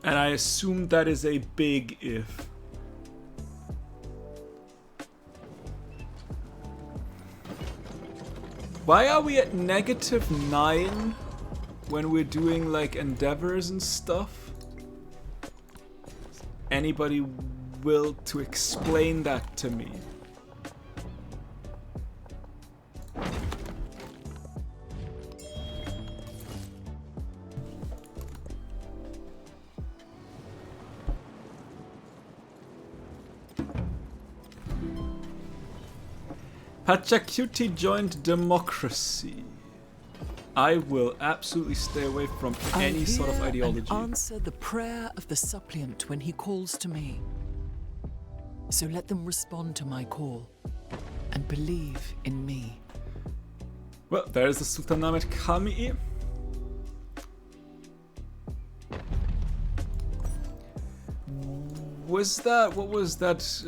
And I assume that is a big if. Why are we at -9 when we're doing like endeavors and stuff? Anybody will to explain that to me? Pachacuti joined democracy. I will absolutely stay away from any sort of ideology. I answer the prayer of the suppliant when he calls to me. So let them respond to my call and believe in me. Well, there's the Sultanate Kami. What was that?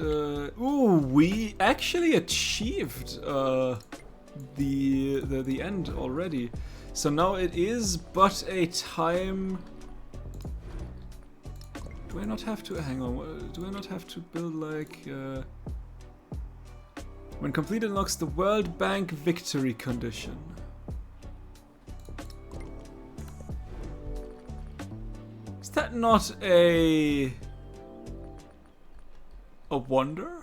Ooh, we actually achieved the end already. So now it is but a time. Do I not have to hang on? Do I not have to build like? When completed, unlocks the World Bank victory condition. Is that not a wonder?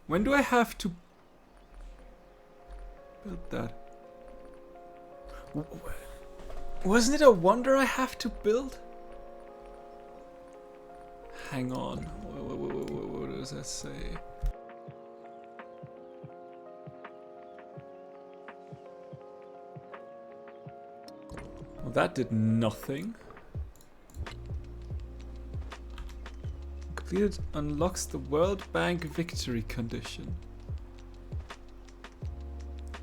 When do I have to... Build that. Wasn't it a wonder I have to build? Hang on. What does that say? Well, that did nothing. Completed unlocks the World Bank victory condition.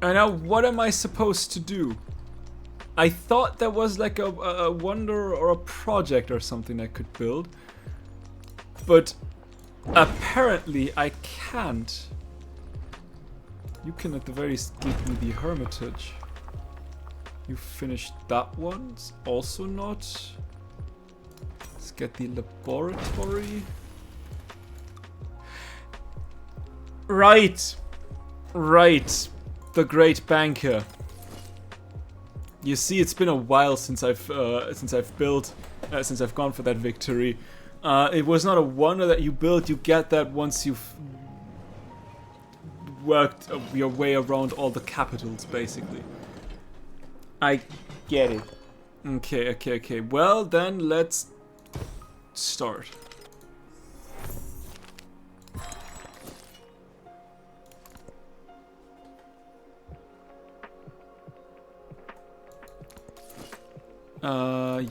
And now what am I supposed to do? I thought there was like a wonder or a project or something I could build. But apparently I can't. You can at the very least give me the Hermitage. You finished that one? Also not. Let's get the laboratory. Right. Right. The Great Banker. You see, it's been a while since I've gone for that victory. It was not a wonder that you build. You get that once you've worked your way around all the capitals, basically. I get it. Okay. Well, then let's start.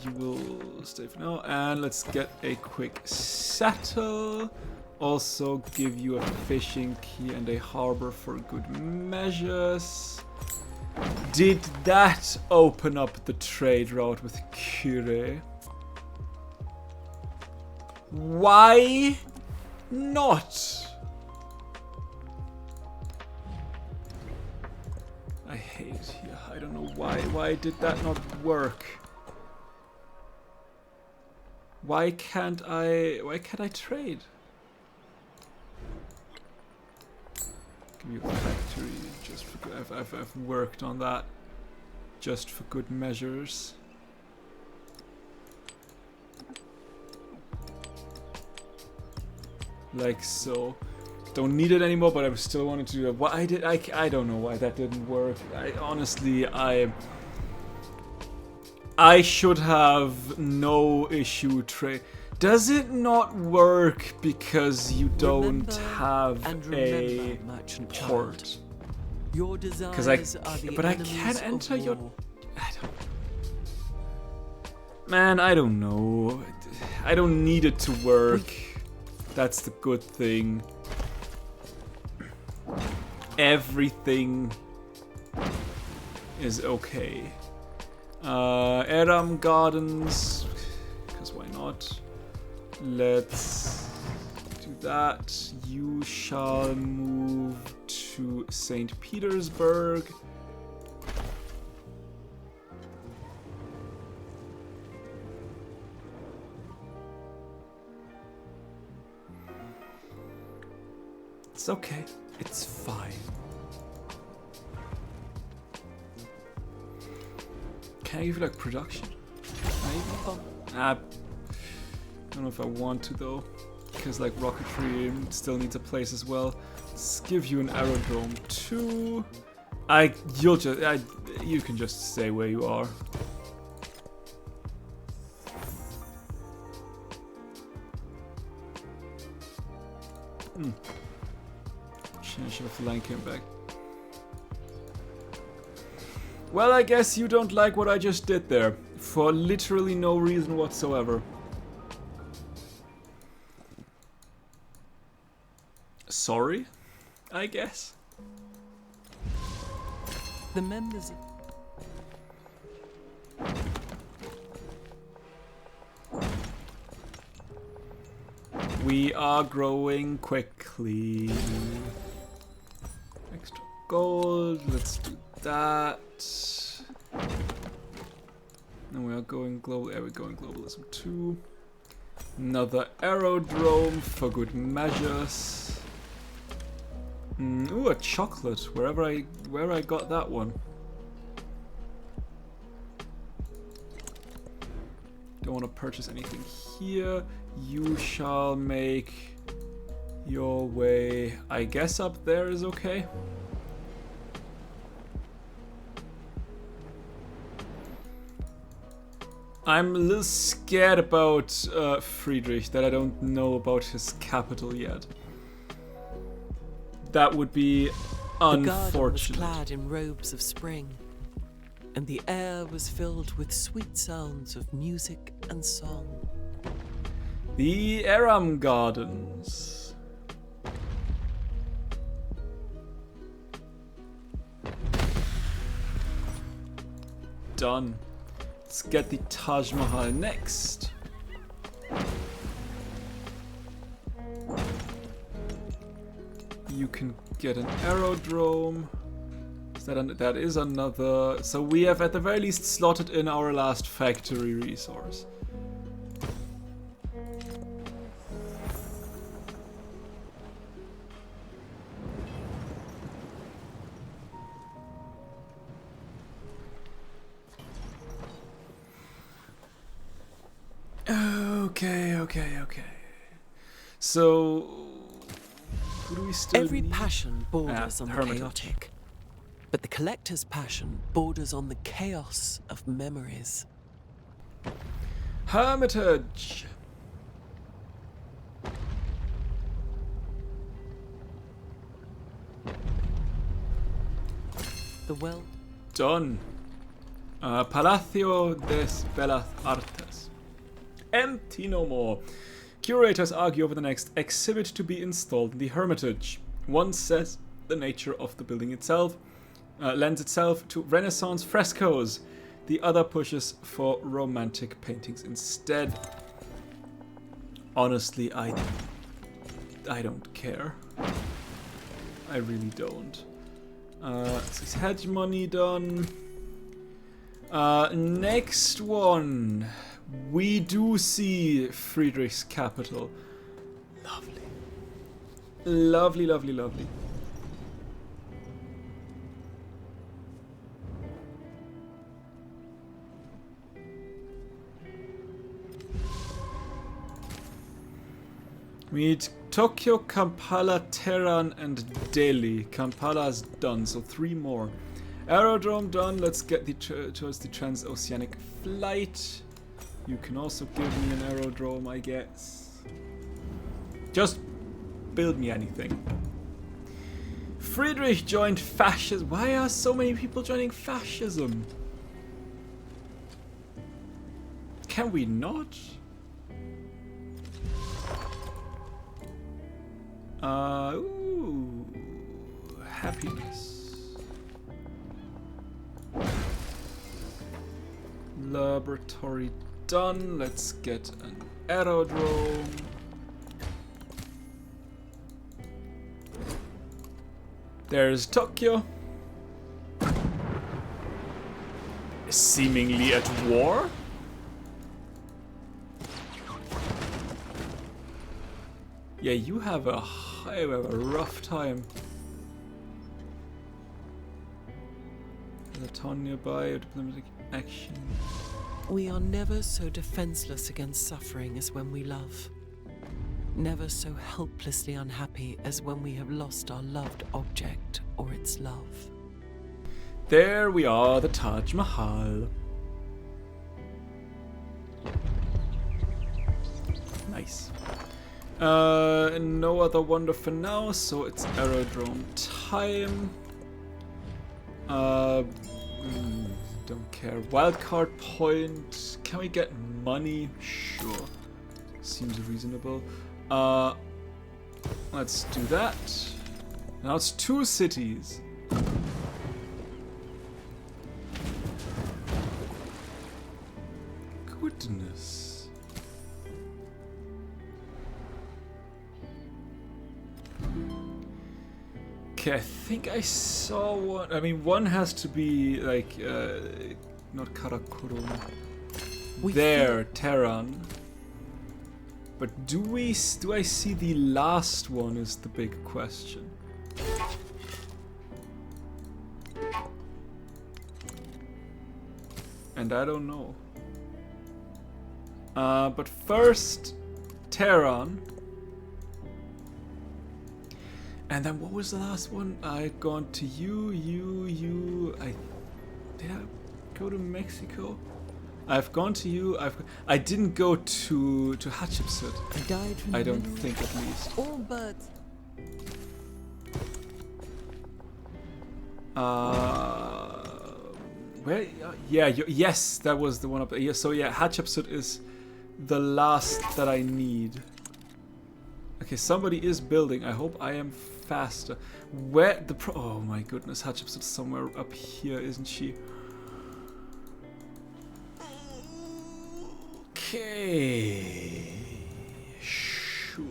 You will stay for now, and let's get a quick settle. Also give you a fishing key and a harbor for good measures. Did that open up the trade route with Kure? Why not? I hate it here. I don't know why. Why did that not work? Why can't I trade? Give you a factory just for good. I've worked on that just for good measures. Like so. Don't need it anymore, but I still wanted to do that. Why I don't know why that didn't work. I should have no issue trade. Does it not work because you don't have a port? Your desires are the but I can't enter your. war. I don't. Man, I don't know. I don't need it to work. That's the good thing. Everything is okay. Eram Gardens, because why not? Let's do that. You shall move to St. Petersburg. It's okay. It's fine. Can I give you like production? Maybe? I don't know if I want to though, because like rocketry still needs a place as well. Let's give you an aerodrome too. You can just stay where you are. Change if the line came back. Well, I guess you don't like what I just did there, for literally no reason whatsoever. Sorry, I guess. The members. We are growing quickly. Extra gold, let's do that. And we are going global. Yeah, we're going globalism too. Another aerodrome for good measures. Ooh, a chocolate. Where I got that one. Don't want to purchase anything here. You shall make your way. I guess up there is okay. I'm a little scared about Friedrich, that I don't know about his capital yet. That would be The garden was unfortunate. clad in robes of spring, and the air was filled with sweet sounds of music and song. The Aram Gardens. Done. Let's get the Taj Mahal next. You can get an aerodrome. That is another. So we have at the very least slotted in our last factory resource. Okay. So, who do we still Every need? passion borders on the Hermitage. chaotic, but the collector's passion borders on the chaos of memories. Hermitage. The well. Done. Palacio des Bellas Artes. Empty no more. Curators argue over the next exhibit to be installed in the Hermitage. One says the nature of the building itself lends itself to Renaissance frescoes. The other pushes for romantic paintings instead. Honestly, I don't care. I really don't. Is hegemony done? Next one. We do see Friedrich's capital. Lovely. Lovely. We need Tokyo, Kampala, Tehran, and Delhi. Kampala's done, so 3 more. Aerodrome done. Let's get towards the transoceanic flight. You can also give me an aerodrome, I guess. Just build me anything. Friedrich joined fascism. Why are so many people joining fascism? Can we not? Ooh, happiness. Laboratory done. Let's get an aerodrome. There's Tokyo. Seemingly at war. Yeah, you have a rough time. There's a town nearby, diplomatic action. We are never so defenseless against suffering as when we love. Never so helplessly unhappy as when we have lost our loved object or its love. There we are, the Taj Mahal. Nice. No other wonder for now, so it's aerodrome time. Don't care. Wildcard point. Can we get money? Sure. Seems reasonable. Let's do that. Now it's 2 cities. Goodness. Okay, I think I saw one. I mean, one has to be like, not Karakorum. There, Tehran. But do I see the last one is the big question. And I don't know. But first, Tehran. And then what was the last one? I'd gone to you. Did I go to Mexico? I've gone to you. I didn't go to Hatshepsut. I died from I the don't middle. think, at least. All birds. Where? Yeah. Yes, that was the one up there. Yeah. So yeah, Hatshepsut is the last that I need. Okay, somebody is building. I hope I am faster. Where the oh my goodness, Hatshepsut's somewhere up here, isn't she? Okay. Sure.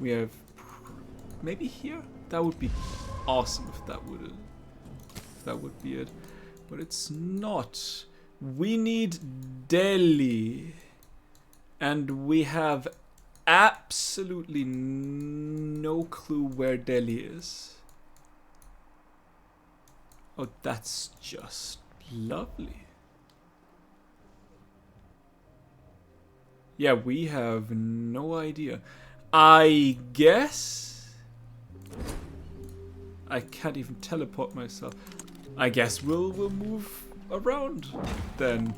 We have maybe here? That would be awesome if that would be it. But it's not. We need Delhi. And we have absolutely no clue where Delhi is. Oh, that's just lovely. Yeah, we have no idea. I guess I can't even teleport myself. I guess we'll move around then.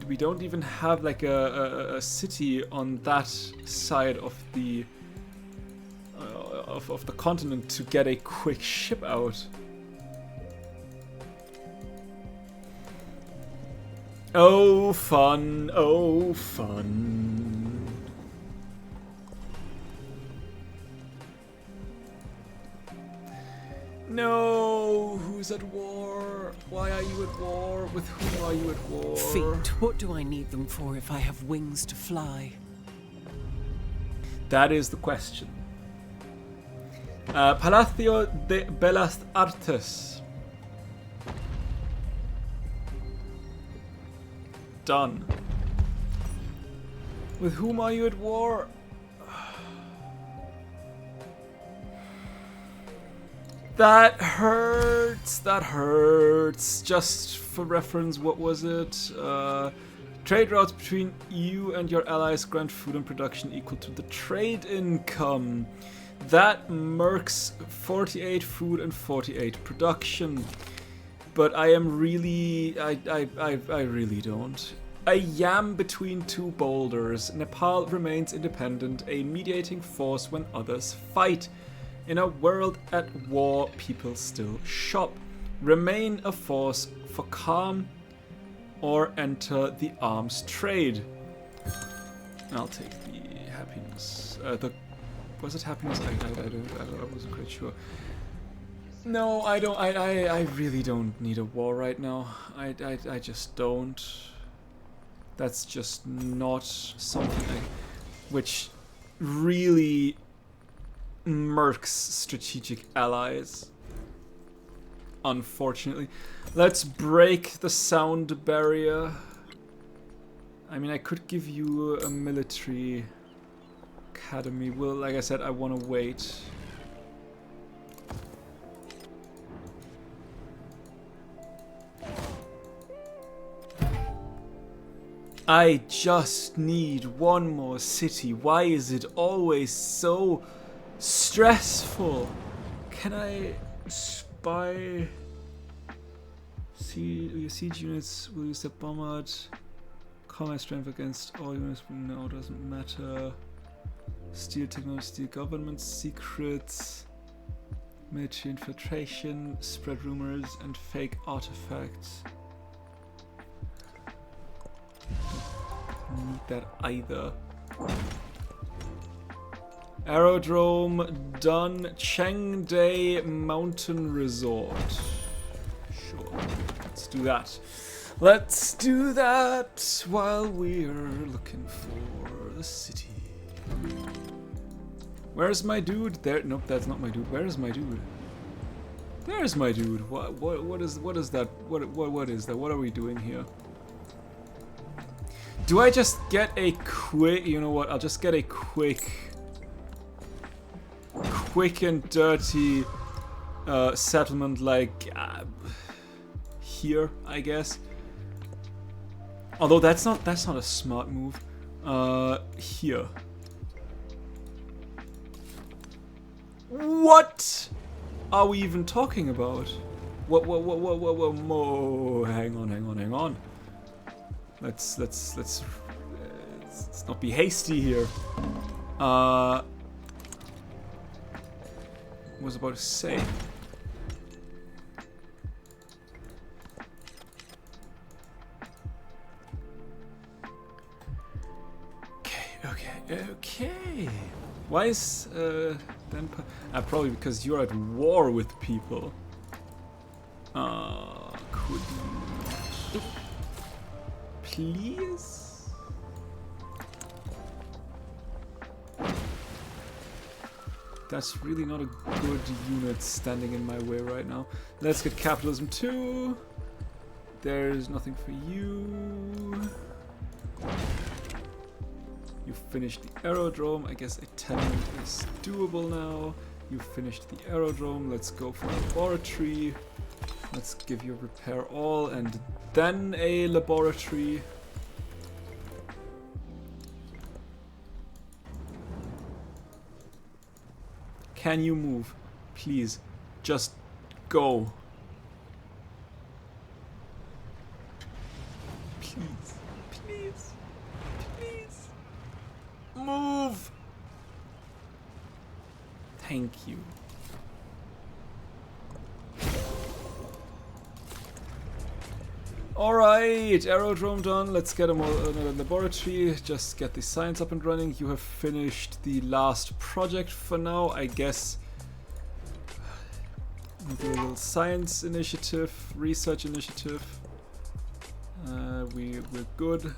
We don't even have like a city on that side of the of the continent to get a quick ship out. Oh fun, oh fun. No, who's at war? Why are you at war? With whom are you at war? Feet. What do I need them for if I have wings to fly? That is the question. Palacio de Bellas Artes. Done. With whom are you at war? That hurts. That hurts. Just for reference, what was it? Trade routes between you and your allies grant food and production equal to the trade income. That mercs 48 food and 48 production. But I am really... I really don't. A yam between two boulders. Nepal remains independent, a mediating force when others fight. In a world at war, people still shop. Remain a force for calm or enter the arms trade. I'll take the happiness. Was it happiness? I wasn't quite sure. No, I don't. I really don't need a war right now. I just don't. That's just not something which really mercs strategic allies. Unfortunately. Let's break the sound barrier. I mean, I could give you a military academy. Well, like I said, I want to wait. I just need one more city. Why is it always so stressful? Can I spy? See, your siege units will use the bombard. Combat strength against all units. No, doesn't matter. Steal technology, steal government secrets. Military infiltration, spread rumors, and fake artifacts. Don't need that either. Aerodrome done. Chengde Mountain Resort. Sure, let's do that. Let's do that while we're looking for the city. Where's my dude? There. Nope, that's not my dude. Where is my dude? There's my dude. What is that? What is that? What are we doing here? Do I just get a quick? You know what? I'll just get a quick and dirty settlement, like here, I guess. Although that's not a smart move. Here. What are we even talking about? Whoa. Hang on. Let's not be hasty here. Was about to say. Okay. Why is then? Probably because you're at war with people. Could you please? That's really not a good unit standing in my way right now. Let's get capitalism too. There's nothing for you. You finished the aerodrome. I guess a tenement is doable now. You finished the aerodrome. Let's go for laboratory. Let's give you repair all and then a laboratory. Can you move? Please, just go. Please. Move! Thank you. Alright, aerodrome done. Let's get another laboratory. Just get the science up and running. You have finished the last project for now, I guess. Do a little science initiative, research initiative. We're good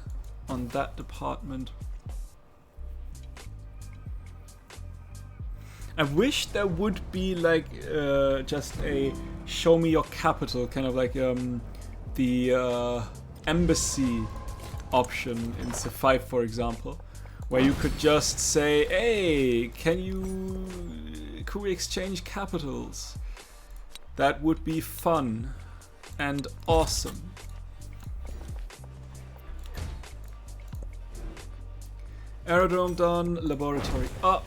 on that department. I wish there would be like just a show me your capital, kind of like the embassy option in Civ 5, for example, where you could just say, hey, could we exchange capitals? That would be fun and awesome. Aerodrome done, laboratory up.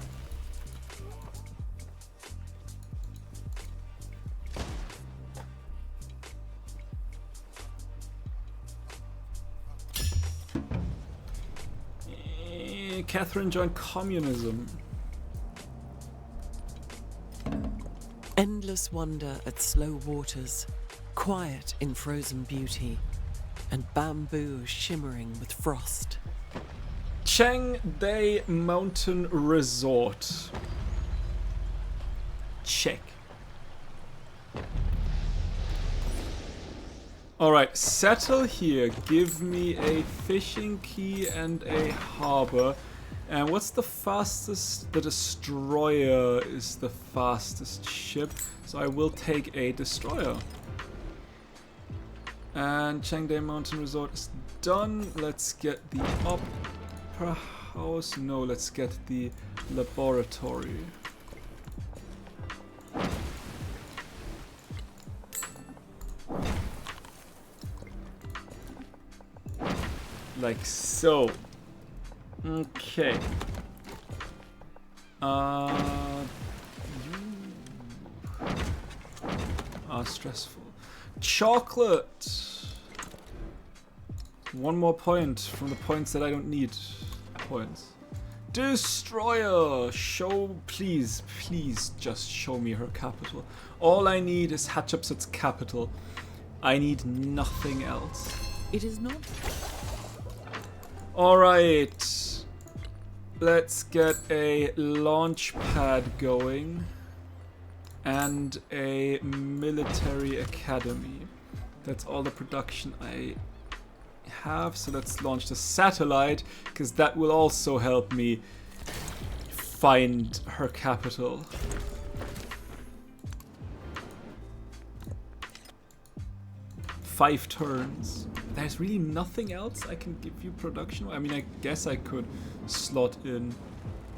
Catherine joined communism. Endless wonder at slow waters, quiet in frozen beauty, and bamboo shimmering with frost. Changde Mountain Resort. Check. Alright, settle here. Give me a fishing key and a harbor. And what's the fastest? The destroyer is the fastest ship. So I will take a destroyer. And Changde Mountain Resort is done. Let's get the opera house. No, let's get the laboratory. Like so. Okay. Stressful. Chocolate. One more point from the points that I don't need. Points. Destroyer. Show, please, just show me her capital. All I need is Hatshepsut's capital. I need nothing else. It is not. Alright, let's get a launch pad going and a military academy. That's all the production I have, so let's launch the satellite, because that will also help me find her capital. Five turns. There's really nothing else I can give you production. I mean, I guess I could slot in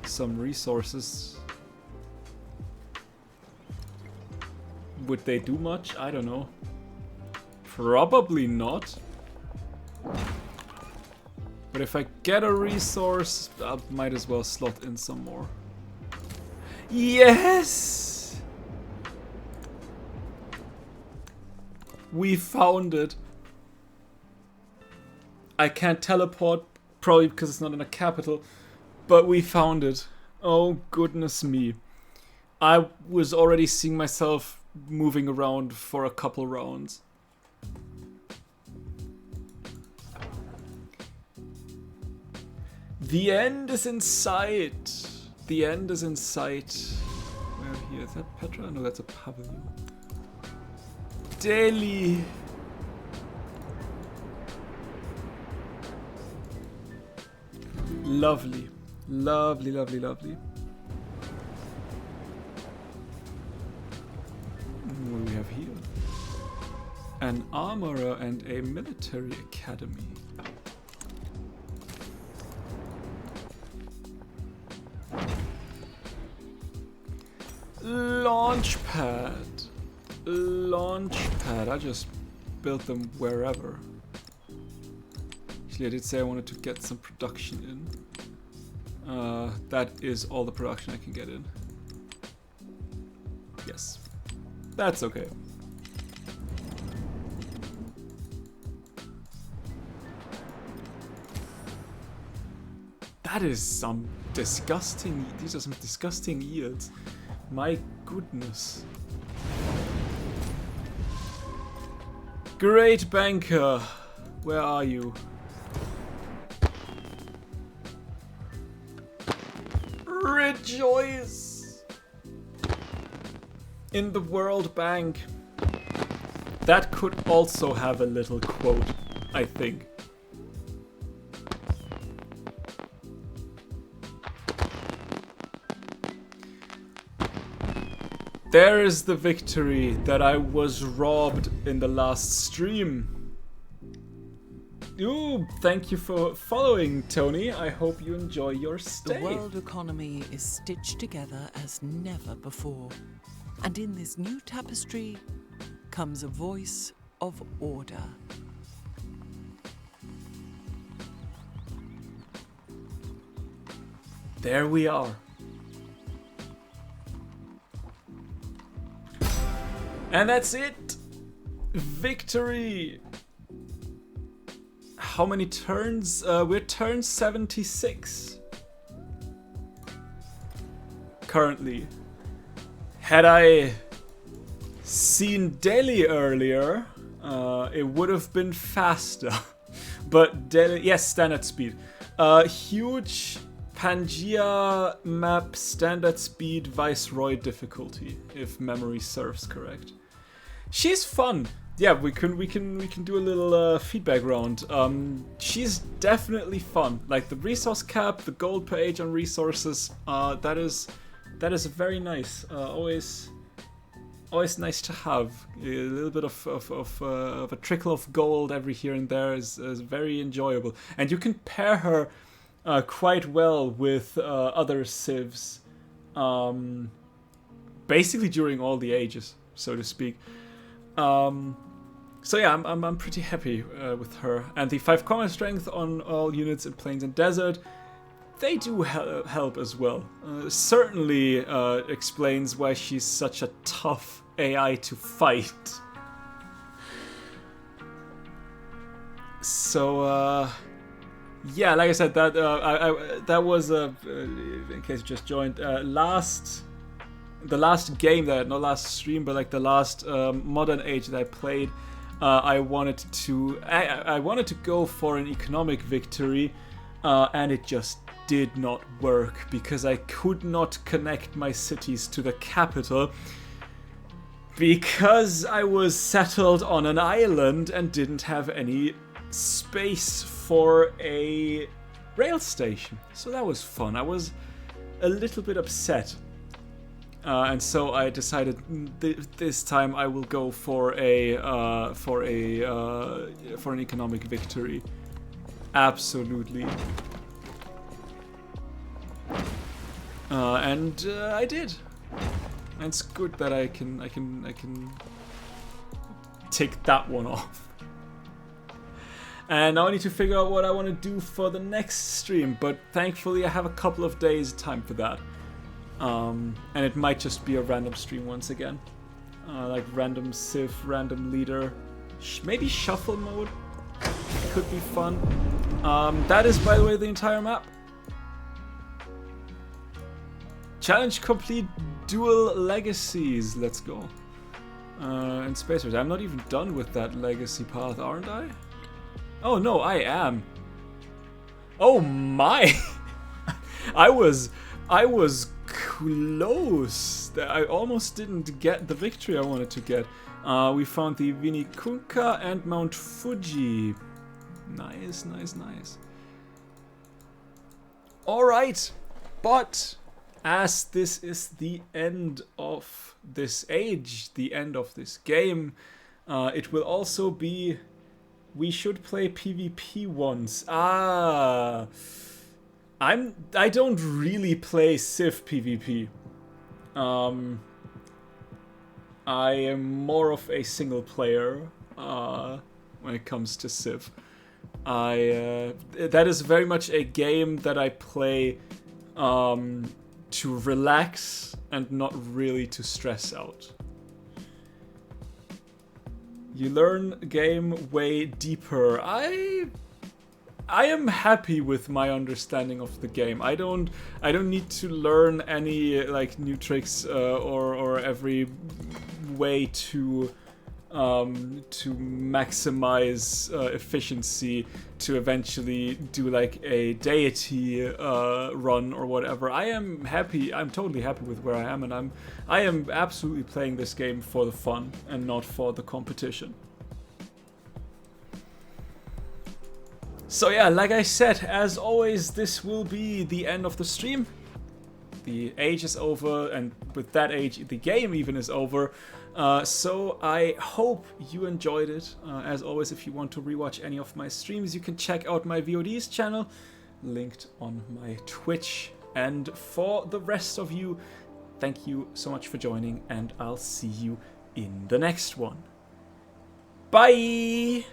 some resources. Would they do much? I don't know. Probably not. But if I get a resource, I might as well slot in some more. Yes! We found it. I can't teleport, probably because it's not in a capital, but we found it. Oh, goodness me. I was already seeing myself moving around for a couple rounds. The end is in sight. The end is in sight. Where here? Is that Petra? No, that's a pavilion. Delhi. Lovely. Lovely, lovely, lovely. What do we have here? An armorer and a military academy. Launchpad. Launchpad. I just built them wherever. Actually, I did say I wanted to get some production in. That is all the production I can get in. Yes. That's okay. That is some disgusting... These are some disgusting yields. My goodness. Great banker. Where are you? Rejoice! In the World Bank. That could also have a little quote, I think. There is the victory that I was robbed in the last stream. Ooh, thank you for following, Tony. I hope you enjoy your stay. The world economy is stitched together as never before. And in this new tapestry comes a voice of order. There we are. And that's it! Victory! How many turns? We're turn 76. Currently. Had I seen Delhi earlier, it would have been faster. But Delhi, yes, standard speed. Huge Pangaea map, standard speed, Viceroy difficulty, if memory serves correct. She's fun. Yeah, we can do a little feedback round. She's definitely fun. Like the resource cap, the gold per age on resources. That is very nice. Always nice to have. A little bit of a trickle of gold every here and there is very enjoyable. And you can pair her quite well with other civs. Basically during all the ages, so to speak. So yeah, I'm pretty happy with her. And the 5 combat strength on all units in plains and desert, they do help as well. Certainly explains why she's such a tough AI to fight. So yeah, like I said, that that was in case you just joined, the last game that, not last stream, but like the last Modern Age that I played. I wanted to go for an economic victory, and it just did not work because I could not connect my cities to the capital because I was settled on an island and didn't have any space for a rail station. So that was fun. I was a little bit upset. And so I decided this time I will go for an economic victory. Absolutely. And I did. And it's good that I can take that one off. And now I need to figure out what I want to do for the next stream, but thankfully I have a couple of days time for that. And it might just be a random stream once again. Like random civ, random leader, Maybe shuffle mode could be fun. That is, by the way, the entire map. Challenge complete, dual legacies. Let's go. And Space Race. I'm not even done with that legacy path, aren't I? Oh no, I am. Oh my! I was close. I almost didn't get the victory I wanted to get. We found the Vinikunka and Mount Fuji. Nice, nice, nice. Alright, but as this is the end of this age, the end of this game, it will also be... We should play PvP once. I don't really play Civ PvP. I am more of a single player when it comes to Civ. That is very much a game that I play to relax and not really to stress out. You learn game way deeper. I am happy with my understanding of the game. I don't need to learn any like new tricks or every way to maximize efficiency to eventually do like a deity run or whatever. I am happy. I'm totally happy with where I am, and I am absolutely playing this game for the fun and not for the competition. So yeah, like I said, as always, this will be the end of the stream. The age is over, and with that age, the game even is over. So I hope you enjoyed it. As always, if you want to rewatch any of my streams, you can check out my VODs channel, linked on my Twitch. And for the rest of you, thank you so much for joining, and I'll see you in the next one. Bye!